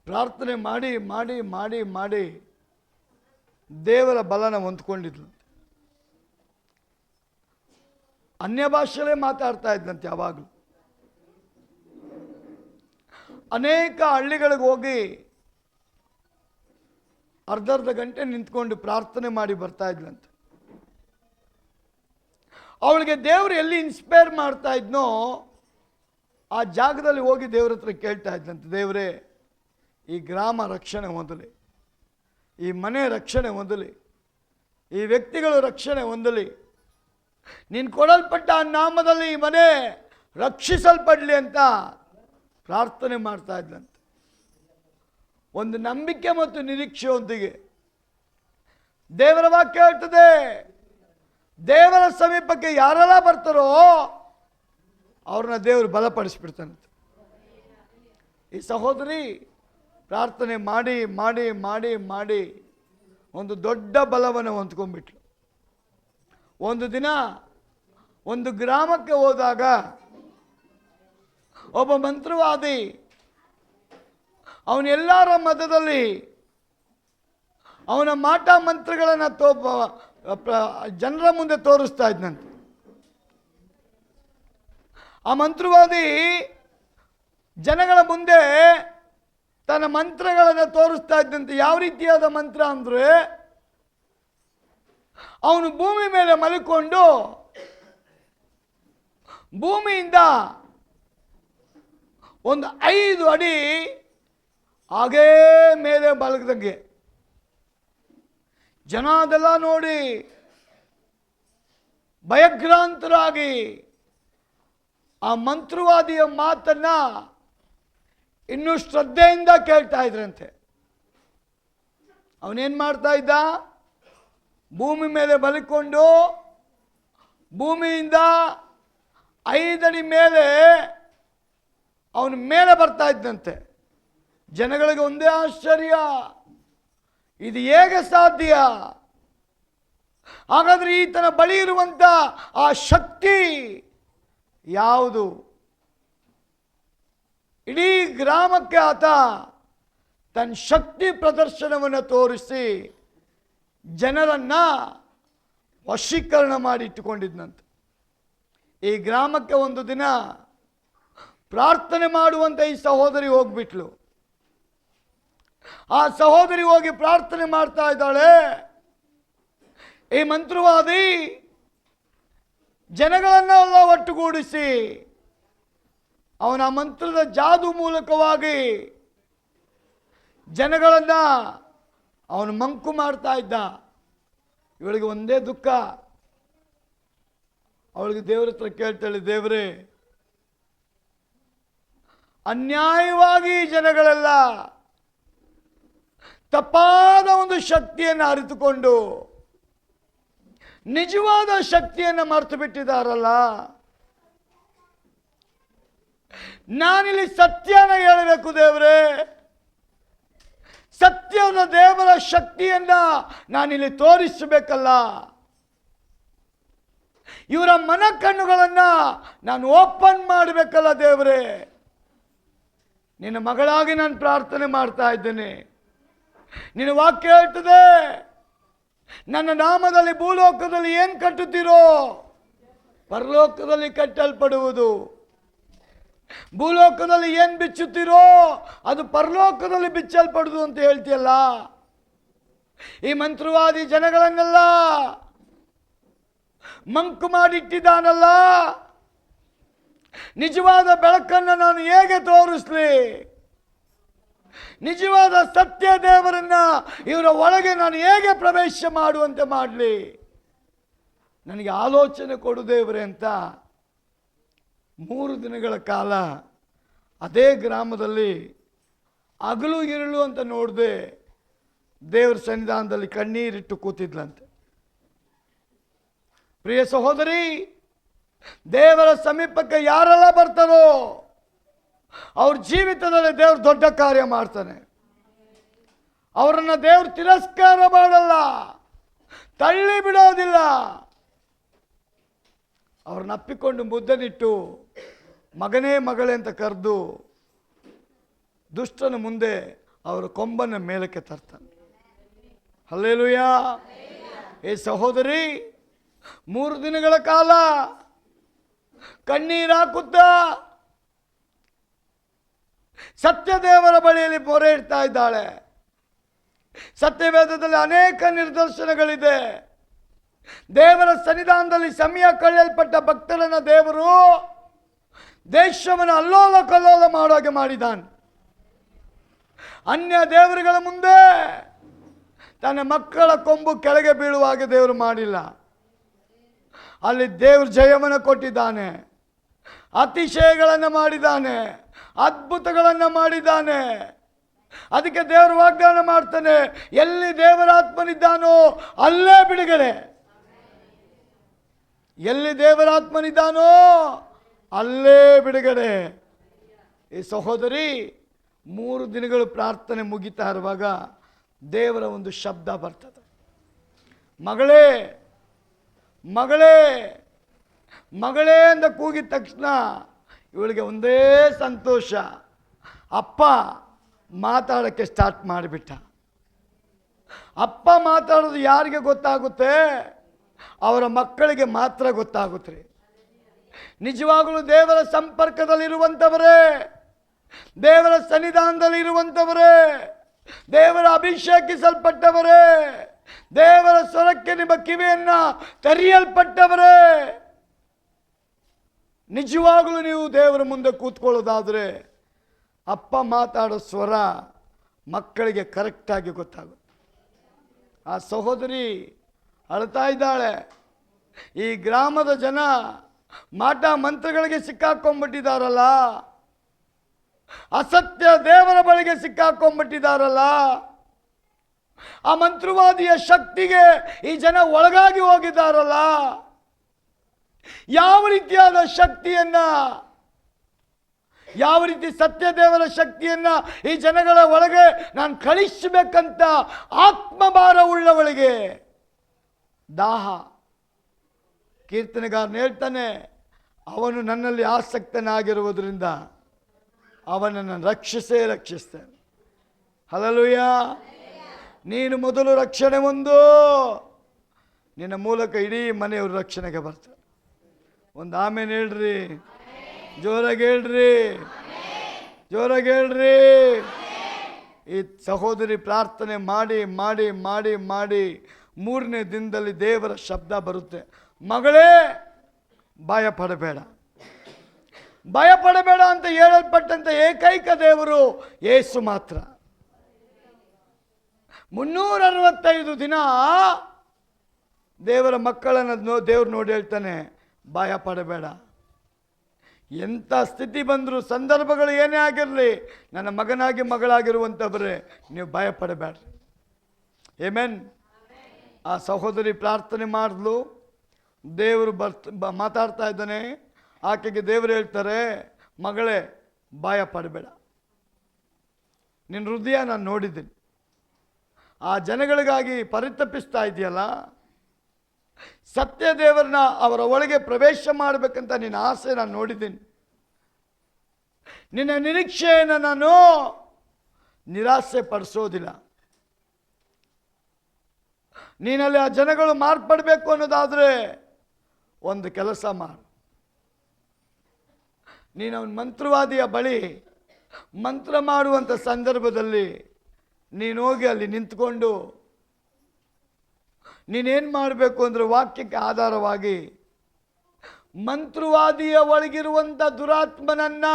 Speaker 1: ಪ್ರಾರ್ಥನೆ ಮಾಡಿ ಮಾಡಿ ಮಾಡಿ ಮಾಡಿ ದೇವರ ಬಲನ ಹೊಂದ್ಕೊಂಡಿದ್ಲು. ಅನ್ಯ ಭಾಷೆಯಲ್ಲೇ ಮಾತಾಡ್ತಾ ಇದ್ದಂತೆ. ಯಾವಾಗಲೂ ಅನೇಕ ಹಳ್ಳಿಗಳಿಗೆ ಹೋಗಿ ಅರ್ಧ ಗಂಟೆ ನಿಂತ್ಕೊಂಡು ಪ್ರಾರ್ಥನೆ ಮಾಡಿ ಬರ್ತಾ ಇದ್ಲಂತೆ. ಅವಳಿಗೆ ದೇವರು ಎಲ್ಲಿ ಇನ್ಸ್ಪೈರ್ ಮಾಡ್ತಾ ಇದ್ನೋ ಆ ಜಾಗದಲ್ಲಿ ಹೋಗಿ ದೇವ್ರ ಹತ್ರ ಕೇಳ್ತಾ ಇದ್ದಂತೆ, ದೇವರೇ ಈ ಗ್ರಾಮ ರಕ್ಷಣೆ ಹೊಂದಲಿ, ಈ ಮನೆ ರಕ್ಷಣೆ ಹೊಂದಲಿ, ಈ ವ್ಯಕ್ತಿಗಳು ರಕ್ಷಣೆ ಹೊಂದಲಿ, ನೀನು ಕೊಡಲ್ಪಟ್ಟ ಆ ನಾಮದಲ್ಲಿ ಈ ಮನೆ ರಕ್ಷಿಸಲ್ಪಡಲಿ ಅಂತ ಪ್ರಾರ್ಥನೆ ಮಾಡ್ತಾ ಇದ್ದಂತೆ. ಒಂದು ನಂಬಿಕೆ ಮತ್ತು ನಿರೀಕ್ಷೆಯೊಂದಿಗೆ. ದೇವರ ವಾಕ್ಯ ಹೇಳ್ತದೆ, ದೇವರ ಸಮೀಪಕ್ಕೆ ಯಾರೆಲ್ಲ ಬರ್ತಾರೋ ಅವ್ರನ್ನ ದೇವರು ಬಲಪಡಿಸ್ಬಿಡ್ತಾನಂತೆ. ಈ ಸಹೋದರಿ ಪ್ರಾರ್ಥನೆ ಮಾಡಿ ಮಾಡಿ ಮಾಡಿ ಮಾಡಿ ಒಂದು ದೊಡ್ಡ ಬಲವನ್ನು ಹೊಂದ್ಕೊಂಡ್ಬಿಟ್ಲು. ಒಂದು ದಿನ ಒಂದು ಗ್ರಾಮಕ್ಕೆ ಹೋದಾಗ ಒಬ್ಬ ಮಂತ್ರವಾದಿ ಅವನೆಲ್ಲರ ಮಧ್ಯದಲ್ಲಿ ಅವನ ಮಾಟ ಮಂತ್ರಗಳನ್ನು ಜನರ ಮುಂದೆ ತೋರಿಸ್ತಾ ಇದ್ದಂತೆ. ಆ ಮಂತ್ರವಾದಿ ಜನಗಳ ಮುಂದೆ ತನ್ನ ಮಂತ್ರಗಳನ್ನು ತೋರಿಸ್ತಾ ಇದ್ದಂತೆ. ಯಾವ ರೀತಿಯಾದ ಮಂತ್ರ ಅಂದರೆ, ಅವನು ಭೂಮಿ ಮೇಲೆ ಮಲ್ಕೊಂಡು ಭೂಮಿಯಿಂದ ಒಂದು 5 ಅಡಿ ಹಾಗೇ ಮೇಲೆ ಮಲಗದಂಗೆ. ಜನ ಅದೆಲ್ಲ ನೋಡಿ ಭಯಗ್ರಾಂತರಾಗಿ ಆ ಮಂತ್ರವಾದಿಯ ಮಾತನ್ನ ಇನ್ನೂ ಶ್ರದ್ಧೆಯಿಂದ ಕೇಳ್ತಾ ಇದ್ರಂತೆ. ಅವನೇನು ಮಾಡ್ತಾ ಇದ್ದ? ಭೂಮಿ ಮೇಲೆ ಮಲ್ಕೊಂಡು ಭೂಮಿಯಿಂದ 5 ಅಡಿ ಮೇಲೆ ಅವನ ಮೇಲೆ ಬರ್ತಾ ಇದ್ದಂತೆ. ಜನಗಳಿಗೆ ಒಂದೇ ಆಶ್ಚರ್ಯ, ಇದು ಹೇಗೆ ಸಾಧ್ಯ? ಹಾಗಾದ್ರೆ ಈತನ ಬಳಿ ಇರುವಂಥ ಆ ಶಕ್ತಿ ಯಾವುದು? ಇಡೀ ಗ್ರಾಮಕ್ಕೆ ಆತ ತನ್ನ ಶಕ್ತಿ ಪ್ರದರ್ಶನವನ್ನು ತೋರಿಸಿ ಜನರನ್ನ ವಶೀಕರಣ ಮಾಡಿ ಇಟ್ಟುಕೊಂಡಿದ್ದಂತೆ. ಈ ಗ್ರಾಮಕ್ಕೆ ಒಂದು ದಿನ ಪ್ರಾರ್ಥನೆ ಮಾಡುವಂತ ಈ ಸಹೋದರಿ ಹೋಗ್ಬಿಟ್ಲು. ಆ ಸಹೋದರಿ ಹೋಗಿ ಪ್ರಾರ್ಥನೆ ಮಾಡ್ತಾ ಇದ್ದಾಳೆ. ಈ ಮಂತ್ರವಾದಿ ಜನಗಳನ್ನೆಲ್ಲ ಒಟ್ಟುಗೂಡಿಸಿ ಅವನ ಮಂತ್ರದ ಜಾದು ಮೂಲಕವಾಗಿ ಜನಗಳನ್ನ ಅವನು ಮಂಕು ಮಾಡ್ತಾ ಇದ್ದ. ಇವಳಿಗೆ ಒಂದೇ ದುಃಖ. ಅವಳಿಗೆ ದೇವರ ಹತ್ರ ಕೇಳ್ತಾಳೆ, ದೇವರೇ, ಅನ್ಯಾಯವಾಗಿ ಜನಗಳೆಲ್ಲ ತಪ್ಪಾದ ಒಂದು ಶಕ್ತಿಯನ್ನು ಅರಿತುಕೊಂಡು ನಿಜವಾದ ಶಕ್ತಿಯನ್ನು ಮರೆತು ಬಿಟ್ಟಿದ್ದಾರಲ್ಲ. ನಾನಿಲ್ಲಿ ಸತ್ಯನ ಹೇಳಬೇಕು ದೇವರೇ, ಸತ್ಯದ ದೇವರ ಶಕ್ತಿಯನ್ನ ನಾನಿಲ್ಲಿ ತೋರಿಸಬೇಕಲ್ಲ. ಇವರ ಮನ ಕಣ್ಣುಗಳನ್ನ ನಾನು ಓಪನ್ ಮಾಡಬೇಕಲ್ಲ ದೇವರೇ. ನಿನ್ನ ಮಗಳಾಗಿ ನಾನು ಪ್ರಾರ್ಥನೆ ಮಾಡ್ತಾ ಇದ್ದೇನೆ. ನಿನ್ನ ವಾಕ್ಯ ಹೇಳ್ತದೆ, ನನ್ನ ನಾಮದಲ್ಲಿ ಭೂಲೋಕದಲ್ಲಿ ಏನು ಕಟ್ಟುತ್ತೀರೋ ಪರಲೋಕದಲ್ಲಿ ಕಟ್ಟಲ್ಪಡುವುದು, ಭೂಲೋಕದಲ್ಲಿ ಏನು ಬಿಚ್ಚುತ್ತೀರೋ ಅದು ಪರಲೋಕದಲ್ಲಿ ಬಿಚ್ಚಲ್ಪಡುವುದು ಅಂತ ಹೇಳ್ತೀಯಲ್ಲ. ಈ ಮಂತ್ರವಾದಿ ಜನಗಳನ್ನೆಲ್ಲ ಮಂಕು ಮಾಡಿಟ್ಟಿದ್ದಾನಲ್ಲ, ನಿಜವಾದ ಬೆಳಕನ್ನು ನಾನು ಹೇಗೆ ತೋರಿಸ್ಲಿ? ನಿಜವಾದ ಸತ್ಯ ದೇವರನ್ನ ಇವರ ಒಳಗೆ ನಾನು ಹೇಗೆ ಪ್ರವೇಶ ಮಾಡುವಂತೆ ಮಾಡಲಿ? ನನಗೆ ಆಲೋಚನೆ ಕೊಡು ದೇವರೇ ಅಂತ 3 ದಿನಗಳ ಕಾಲ ಅದೇ ಗ್ರಾಮದಲ್ಲಿ ಹಗಲು ಇರುಳು ಅಂತ ನೋಡದೆ ದೇವರ ಸನ್ನಿಧಾನದಲ್ಲಿ ಕಣ್ಣೀರಿಟ್ಟು ಕೂತಿದ್ಲಂತೆ. ಪ್ರಿಯ ಸಹೋದರಿ, ದೇವರ ಸಮೀಪಕ್ಕೆ ಯಾರೆಲ್ಲ ಬರ್ತಾರೋ ಅವ್ರ ಜೀವಿತದಲ್ಲಿ ದೇವರು ದೊಡ್ಡ ಕಾರ್ಯ ಮಾಡ್ತಾನೆ. ಅವರನ್ನು ದೇವರು ತಿರಸ್ಕಾರ ಮಾಡಲ್ಲ, ತಳ್ಳಿ ಬಿಡೋದಿಲ್ಲ. ಅವ್ರನ್ನ ಅಪ್ಪಿಕೊಂಡು ಮುದ್ದನಿಟ್ಟು ಮಗನೇ ಮಗಳೇ ಅಂತ ಕರೆದು ದುಷ್ಟನ ಮುಂದೆ ಅವರ ಕೊಂಬನ್ನು ಮೇಲಕ್ಕೆ ತರ್ತಾನೆ. ಹಲ್ಲೆಲೂಯಾ. ಏ ಸಹೋದರಿ, 3 ದಿನಗಳ ಕಾಲ ಕಣ್ಣೀರು ಹಾಕುತ್ತಾ ಸತ್ಯದೇವರ ಬಳಿಯಲ್ಲಿ ಮೊರೆ ಇಡ್ತಾ ಇದ್ದಾಳೆ. ಸತ್ಯವೇದದಲ್ಲಿ ಅನೇಕ ನಿದರ್ಶನಗಳಿದೆ. ದೇವರ ಸನ್ನಿಧಾನದಲ್ಲಿ ಸಮಯ ಕಳೆಯಲ್ಪಟ್ಟ ಭಕ್ತರನ್ನ ದೇವರು ದೇಶವನ್ನು ಅಲ್ಲೋಲ ಕಲ್ಲೋಲ ಮಾಡುವಾಗೆ ಮಾಡಿದ್ದಾನೆ. ಅನ್ಯ ದೇವರುಗಳ ಮುಂದೆ ತನ್ನ ಮಕ್ಕಳ ಕೊಂಬು ಕೆಳಗೆ ಬೀಳುವಾಗ ದೇವರು ಮಾಡಿಲ್ಲ. ಅಲ್ಲಿ ದೇವರು ಜಯವನ್ನು ಕೊಟ್ಟಿದ್ದಾನೆ, ಅತಿಶಯಗಳನ್ನು ಮಾಡಿದ್ದಾನೆ, ಅದ್ಭುತಗಳನ್ನು ಮಾಡಿದ್ದಾನೆ. ಅದಕ್ಕೆ ದೇವರು ವಾಗ್ದಾನ ಮಾಡ್ತಾನೆ, ಎಲ್ಲಿ ದೇವರ ಆತ್ಮನಿದ್ದಾನೋ ಅಲ್ಲೇ ಬಿಡುಗಡೆ, ಎಲ್ಲಿ ದೇವರ ಆತ್ಮನಿದ್ದಾನೋ ಅಲ್ಲೇ ಬಿಡುಗಡೆ. ಈ ಸಹೋದರಿ 3 ದಿನಗಳು ಪ್ರಾರ್ಥನೆ ಮುಗಿತಾ ಇರುವಾಗ ದೇವರ ಒಂದು ಶಬ್ದ ಬರ್ತದೆ, ಮಗಳೇ ಮಗಳೇ ಮಗಳೇ ಅಂತ ಕೂಗಿದ ತಕ್ಷಣ ಇವಳಿಗೆ ಒಂದೇ ಸಂತೋಷ. ಅಪ್ಪ ಮಾತಾಡೋಕ್ಕೆ ಸ್ಟಾರ್ಟ್ ಮಾಡಿಬಿಟ್ಟ. ಅಪ್ಪ ಮಾತಾಡೋದು ಯಾರಿಗೆ ಗೊತ್ತಾಗುತ್ತೆ? ಅವರ ಮಕ್ಕಳಿಗೆ ಮಾತ್ರ ಗೊತ್ತಾಗುತ್ತೆ. ನಿಜವಾಗಲೂ ದೇವರ ಸಂಪರ್ಕದಲ್ಲಿರುವಂಥವರೇ, ದೇವರ ಸನ್ನಿಧಾನದಲ್ಲಿರುವಂಥವರೇ, ದೇವರ ಅಭಿಷೇಕಿಸಲ್ಪಟ್ಟವರೇ, ದೇವರ ಸ್ವರಕ್ಕೆ ನಿಮ್ಮ ಕಿವಿಯನ್ನ ತೆರೆಯಲ್ಪಟ್ಟವರೇ, ನಿಜವಾಗಲೂ ನೀವು ದೇವರ ಮುಂದೆ ಕೂತ್ಕೊಳ್ಳೋದಾದರೆ ಅಪ್ಪ ಮಾತಾಡೋ ಸ್ವರ ಮಕ್ಕಳಿಗೆ ಕರೆಕ್ಟಾಗಿ ಗೊತ್ತಾಗುತ್ತೆ. ಆ ಸಹೋದರಿ ಅಳ್ತಾ ಇದ್ದಾಳೆ. ಈ ಗ್ರಾಮದ ಜನ ಮಾಟ ಮಂತ್ರಗಳಿಗೆ ಸಿಕ್ಕಾಕೊಂಡ್ಬಿಟ್ಟಿದ್ದಾರಲ್ಲ, ಅಸತ್ಯ ದೇವರ ಬಳಿಗೆ ಸಿಕ್ಕಾಕೊಂಡ್ಬಿಟ್ಟಿದ್ದಾರಲ್ಲ, ಆ ಮಂತ್ರವಾದಿಯ ಶಕ್ತಿಗೆ ಈ ಜನ ಒಳಗಾಗಿ ಹೋಗಿದ್ದಾರಲ್ಲ. ಯಾವ ರೀತಿಯಾದ ಶಕ್ತಿಯನ್ನ, ಯಾವ ರೀತಿ ಸತ್ಯ ದೇವರ ಶಕ್ತಿಯನ್ನ ಈ ಜನಗಳ ಒಳಗೆ ನಾನು ಕಳಿಸಬೇಕಂತ ಆತ್ಮಭಾರ ಉಳ್ಳವಳಿಗೆ ದಾಹ. ಕೀರ್ತನೆಗಾರನು ಹೇಳ್ತಾನೆ, ಅವನು ನನ್ನಲ್ಲಿ ಆಸಕ್ತನಾಗಿರುವುದರಿಂದ ಅವನನ್ನು ರಕ್ಷಿಸ್ತೇನೆ. ಹಲ್ಲೆಲೂಯಾ. ನೀನು ಮೊದಲು ರಕ್ಷಣೆ ಹೊಂದು, ನಿನ್ನ ಮೂಲಕ ಇಡೀ ಮನೆಯವರು ರಕ್ಷಣೆಗೆ ಬರ್ತಾರೆ. ಒಂದು ಆಮೇಲೆ ಹೇಳ್ರಿ, ಜೋರಾಗಿ ಹೇಳ್ರಿ, ಜೋರಾಗಿ ಹೇಳ್ರಿ. ಈ ಸಹೋದರಿ ಪ್ರಾರ್ಥನೆ ಮಾಡಿ ಮಾಡಿ ಮಾಡಿ ಮಾಡಿ 3ನೇ ದಿನದಲ್ಲಿ ದೇವರ ಶಬ್ದ ಬರುತ್ತೆ, ಮಗಳೇ ಭಯ ಪಡಬೇಡ, ಭಯ ಪಡಬೇಡ ಅಂತ ಹೇಳಲ್ಪಟ್ಟಂತ ಏಕೈಕ ದೇವರು ಯೇಸು ಮಾತ್ರ. 365 ದಿನ ದೇವರ ಮಕ್ಕಳನ್ನು ದೇವರು ನೋಡಿ ಹೇಳ್ತಾನೆ, ಭಯ ಪಡಬೇಡ. ಎಂಥ ಸ್ಥಿತಿ ಬಂದರೂ, ಸಂದರ್ಭಗಳು ಏನೇ ಆಗಿರಲಿ, ನನ್ನ ಮಗನಾಗಿ ಮಗಳಾಗಿರುವಂಥವರೇ ನೀವು ಭಯ ಪಡಬೇಡ್ರಿ. ಆಮೆನ್. ಆ ಸಹೋದರಿ ಪ್ರಾರ್ಥನೆ ಮಾಡಿದ್ಲು, ದೇವರು ಮಾತಾಡ್ತಾ ಇದ್ದಾನೆ. ಆಕೆಗೆ ದೇವರು ಹೇಳ್ತಾರೆ, ಮಗಳೇ ಭಯ ಪಡಬೇಡ, ನಿನ್ನ ಹೃದಯ ನಾನು ನೋಡಿದ್ದೀನಿ. ಆ ಜನಗಳಿಗಾಗಿ ಪರಿತಪಿಸ್ತಾ ಇದೆಯಲ್ಲ, ಸತ್ಯ ದೇವರನ್ನ ಅವರ ಒಳಗೆ ಪ್ರವೇಶ ಮಾಡಬೇಕಂತ ನಿನ್ನ ಆಸೆ ನಾನು ನೋಡಿದ್ದೀನಿ. ನಿನ್ನ ನಿರೀಕ್ಷೆಯನ್ನು ನಾನು ನಿರಾಸೆ ಪಡಿಸೋದಿಲ್ಲ. ನೀನಲ್ಲಿ ಆ ಜನಗಳು ಮಾರ್ಪಡಬೇಕು ಅನ್ನೋದಾದರೆ ಒಂದು ಕೆಲಸ ಮಾಡು. ನೀನು ಅವನ ಮಂತ್ರವಾದಿಯ ಬಳಿ ಮಂತ್ರ ಮಾಡುವಂಥ ಸಂದರ್ಭದಲ್ಲಿ ನೀನು ಹೋಗಿ ಅಲ್ಲಿ ನಿಂತ್ಕೊಂಡು ನೀನೇನು ಮಾಡಬೇಕು ಅಂದರೆ, ವಾಕ್ಯಕ್ಕೆ ಆಧಾರವಾಗಿ ಮಂತ್ರವಾದಿಯ ಒಳಗಿರುವಂಥ ದುರಾತ್ಮನನ್ನ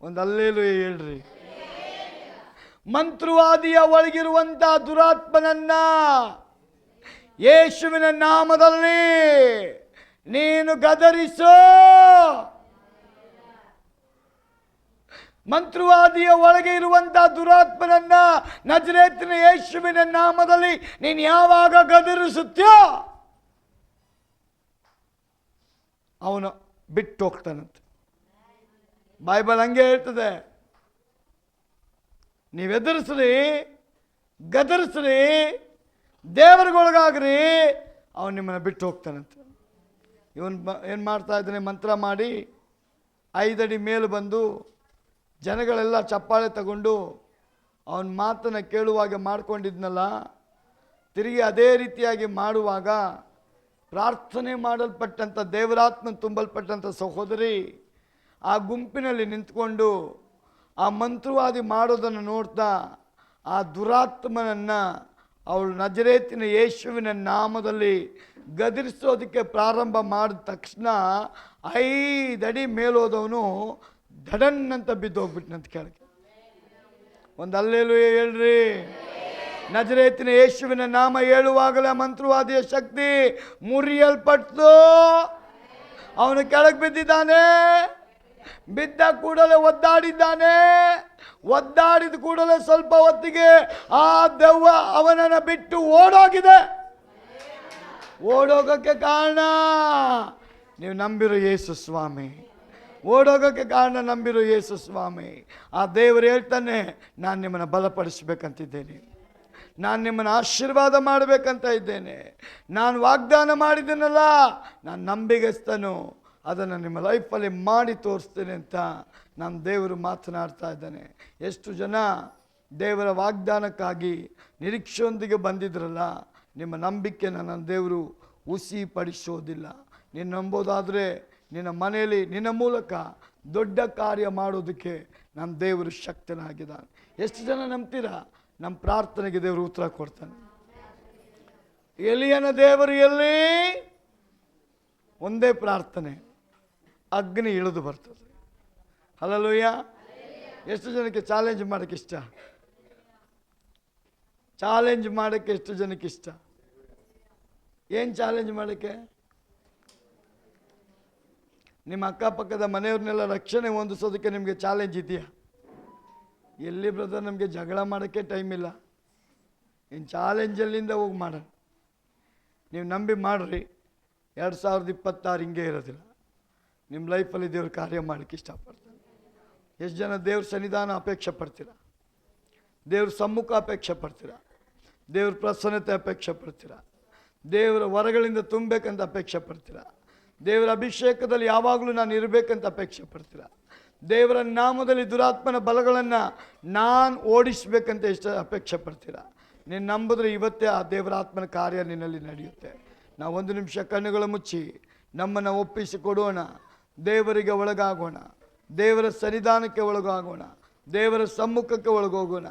Speaker 1: ಒಂದು ಅಲ್ಲೇಲುಯ್ಯ ಹೇಳ್ರಿ. ಮಂತ್ರವಾದಿಯ ಒಳಗಿರುವಂಥ ದುರಾತ್ಮನನ್ನ ಯೇಸುವಿನ ನಾಮದಲ್ಲಿ ನೀನು ಗದರಿಸು. ಮಂತ್ರವಾದಿಯ ಒಳಗೆ ಇರುವಂಥ ದುರಾತ್ಮನನ್ನ ನಜರೇತಿನ ಯೇಸುವಿನ ನಾಮದಲ್ಲಿ ನೀನು ಯಾವಾಗ ಗದರಿಸುತ್ತೀಯೋ ಅವನು ಬಿಟ್ಟು ಹೋಗ್ತಾನಂತೆ. ಬೈಬಲ್ ಹಂಗೆ ಹೇಳ್ತದೆ. ನೀವು ಎದುರಿಸ್ರಿ, ಗದರಿಸ್ರಿ, ದೇವರಿಗೊಳಗಾಗ್ರಿ, ಅವನು ನಿಮ್ಮನ್ನು ಬಿಟ್ಟು ಹೋಗ್ತಾನಂತೆ. ಇವನು ಏನು ಮಾಡ್ತಾ ಇದ್ದಾನೆ, ಮಂತ್ರ ಮಾಡಿ 5 ಅಡಿ ಮೇಲೆ ಬಂದು ಜನಗಳೆಲ್ಲ ಚಪ್ಪಾಳೆ ತಗೊಂಡು ಅವನ ಮಾತನ್ನು ಕೇಳುವಾಗ ಮಾಡ್ಕೊಂಡಿದ್ನಲ್ಲ, ತಿರುಗಿ ಅದೇ ರೀತಿಯಾಗಿ ಮಾಡುವಾಗ ಪ್ರಾರ್ಥನೆ ಮಾಡಲ್ಪಟ್ಟಂಥ ದೇವರಾತ್ಮ ತುಂಬಲ್ಪಟ್ಟಂಥ ಸಹೋದರಿ ಆ ಗುಂಪಿನಲ್ಲಿ ನಿಂತ್ಕೊಂಡು ಆ ಮಂತ್ರವಾದಿ ಮಾಡೋದನ್ನು ನೋಡ್ತಾ ಆ ದುರಾತ್ಮನನ್ನು ಅವಳು ನಜರೇತಿನ ಯೇಸುವಿನ ನಾಮದಲ್ಲಿ ಗದರಿಸೋದಕ್ಕೆ ಪ್ರಾರಂಭ ಮಾಡಿದ ತಕ್ಷಣ 5 ಅಡಿ ಮೇಲೋದವನು ಧಡನ್ನಂತ ಬಿದ್ದೋಗ್ಬಿಟ್ನಂತ ಕೆಳಗೆ. ಒಂದು ಅಲ್ಲೇಲುಯ್ಯ ಹೇಳ್ರಿ. ನಜರೇತಿನ ಯೇಸುವಿನ ನಾಮ ಹೇಳುವಾಗಲೇ ಮಂತ್ರವಾದಿಯ ಶಕ್ತಿ ಮುರಿಯಲ್ಪಟ್ಟು ಅವನು ಕೆಳಗೆ ಬಿದ್ದಿದ್ದಾನೆ. ಬಿದ್ದ ಕೂಡಲೇ ಒದ್ದಾಡಿದ್ದಾನೆ. ಒದ್ದಾಡಿದ ಕೂಡಲೇ ಸ್ವಲ್ಪ ಹೊತ್ತಿಗೆ ಆ ದೆವ್ವ ಅವನನ್ನು ಬಿಟ್ಟು ಓಡೋಗಿದೆ. ಓಡೋಗಕ್ಕೆ ಕಾರಣ ನೀವು ನಂಬಿರೋ ಯೇಸು ಸ್ವಾಮಿ. ಓಡೋಗೋಕ್ಕೆ ಕಾರಣ ನಂಬಿರೋ ಯೇಸು ಸ್ವಾಮಿ. ಆ ದೇವರು ಹೇಳ್ತಾನೆ, ನಾನು ನಿಮ್ಮನ್ನು ಬಲಪಡಿಸಬೇಕಂತಿದ್ದೇನೆ, ನಾನು ನಿಮ್ಮನ್ನು ಆಶೀರ್ವಾದ ಮಾಡಬೇಕಂತ ಇದ್ದೇನೆ, ನಾನು ವಾಗ್ದಾನ ಮಾಡಿದ್ದೀನಲ್ಲ, ನಾನು ನಂಬಿಗಸ್ತನು, ಅದನ್ನು ನಿಮ್ಮ ಲೈಫಲ್ಲಿ ಮಾಡಿ ತೋರಿಸ್ತೇನೆ ಅಂತ ನಮ್ಮ ದೇವರು ಮಾತನಾಡ್ತಾ ಇದ್ದಾನೆ. ಎಷ್ಟು ಜನ ದೇವರ ವಾಗ್ದಾನಕ್ಕಾಗಿ ನಿರೀಕ್ಷೆಯೊಂದಿಗೆ ಬಂದಿದ್ರಲ್ಲ, ನಿಮ್ಮ ನಂಬಿಕೆನ ನನ್ನ ದೇವರು ಹುಸಿ ಪಡಿಸೋದಿಲ್ಲ. ನೀನು ನಂಬೋದಾದರೆ ನಿನ್ನ ಮನೆಯಲ್ಲಿ ನಿನ್ನ ಮೂಲಕ ದೊಡ್ಡ ಕಾರ್ಯ ಮಾಡೋದಕ್ಕೆ ನಮ್ಮ ದೇವರು ಶಕ್ತನಾಗಿದ್ದಾನೆ. ಎಷ್ಟು ಜನ ನಂಬ್ತೀರಾ? ನಮ್ಮ ಪ್ರಾರ್ಥನೆಗೆ ದೇವರು ಉತ್ತರ ಕೊಡ್ತಾನೆ. ಎಲಿಯನ ದೇವರು ಎಲ್ಲಿ? ಒಂದೇ ಪ್ರಾರ್ಥನೆ, ಅಗ್ನಿ ಇಳಿದು ಬರ್ತದೆ. ಹಲ್ಲೆಲೂಯಾ. ಎಷ್ಟು ಜನಕ್ಕೆ ಚಾಲೆಂಜ್ ಮಾಡೋಕ್ಕೆ ಇಷ್ಟ? ಚಾಲೆಂಜ್ ಮಾಡೋಕ್ಕೆ ಎಷ್ಟು ಜನಕ್ಕೆ ಇಷ್ಟ? ಏನು ಚಾಲೆಂಜ್ ಮಾಡೋಕ್ಕೆ? ನಿಮ್ಮ ಅಕ್ಕಪಕ್ಕದ ಮನೆಯವ್ರನ್ನೆಲ್ಲ ರಕ್ಷಣೆ ಹೊಂದಿಸೋದಕ್ಕೆ ನಿಮಗೆ ಚಾಲೆಂಜ್ ಇದೆಯಾ? ಎಲ್ಲಿ ಬ್ರದರ್, ನಮಗೆ ಜಗಳ ಮಾಡೋಕ್ಕೆ ಟೈಮ್ ಇಲ್ಲ. ಇನ್ನು ಚಾಲೆಂಜಲ್ಲಿಂದ ಹೋಗಿ ಮಾಡೋಣ. ನೀವು ನಂಬಿ ಮಾಡಿರಿ, 2026 ಹಿಂಗೆ ಇರೋದಿಲ್ಲ. ನಿಮ್ಮ ಲೈಫಲ್ಲಿ ದೇವ್ರ ಕಾರ್ಯ ಮಾಡೋಕ್ಕೆ ಇಷ್ಟಪಡ್ತಾನೆ. ಎಷ್ಟು ಜನ ದೇವ್ರ ಸನ್ನಿಧಾನ ಅಪೇಕ್ಷೆ ಪಡ್ತೀರಾ? ದೇವ್ರ ಸಮ್ಮುಖ ಅಪೇಕ್ಷೆ ಪಡ್ತೀರಾ? ದೇವ್ರ ಪ್ರಸನ್ನತೆ ಅಪೇಕ್ಷೆ ಪಡ್ತೀರಾ? ದೇವರ ವರಗಳಿಂದ ತುಂಬಬೇಕಂತ ಅಪೇಕ್ಷೆ ಪಡ್ತೀರಾ? ದೇವರ ಅಭಿಷೇಕದಲ್ಲಿ ಯಾವಾಗಲೂ ನಾನು ಇರಬೇಕಂತ ಅಪೇಕ್ಷೆ ಪಡ್ತೀರಾ? ದೇವರ ನಾಮದಲ್ಲಿ ದುರಾತ್ಮನ ಬಲಗಳನ್ನು ನಾನು ಓಡಿಸಬೇಕಂತ ಎಷ್ಟು ಅಪೇಕ್ಷೆ ಪಡ್ತೀರಾ? ನೀನು ನಂಬಿದ್ರೆ ಇವತ್ತೇ ಆ ದೇವರ ಆತ್ಮನ ಕಾರ್ಯ ನಿನ್ನಲ್ಲಿ ನಡೆಯುತ್ತೆ. ನಾವು 1 ನಿಮಿಷ ಕಣ್ಣುಗಳು ಮುಚ್ಚಿ ನಮ್ಮನ್ನು ಒಪ್ಪಿಸಿಕೊಡೋಣ. ದೇವರಿಗೆ ಒಳಗಾಗೋಣ, ದೇವರ ಸನ್ನಿಧಾನಕ್ಕೆ ಒಳಗಾಗೋಣ, ದೇವರ ಸಮ್ಮುಖಕ್ಕೆ ಒಳಗೋಗೋಣ.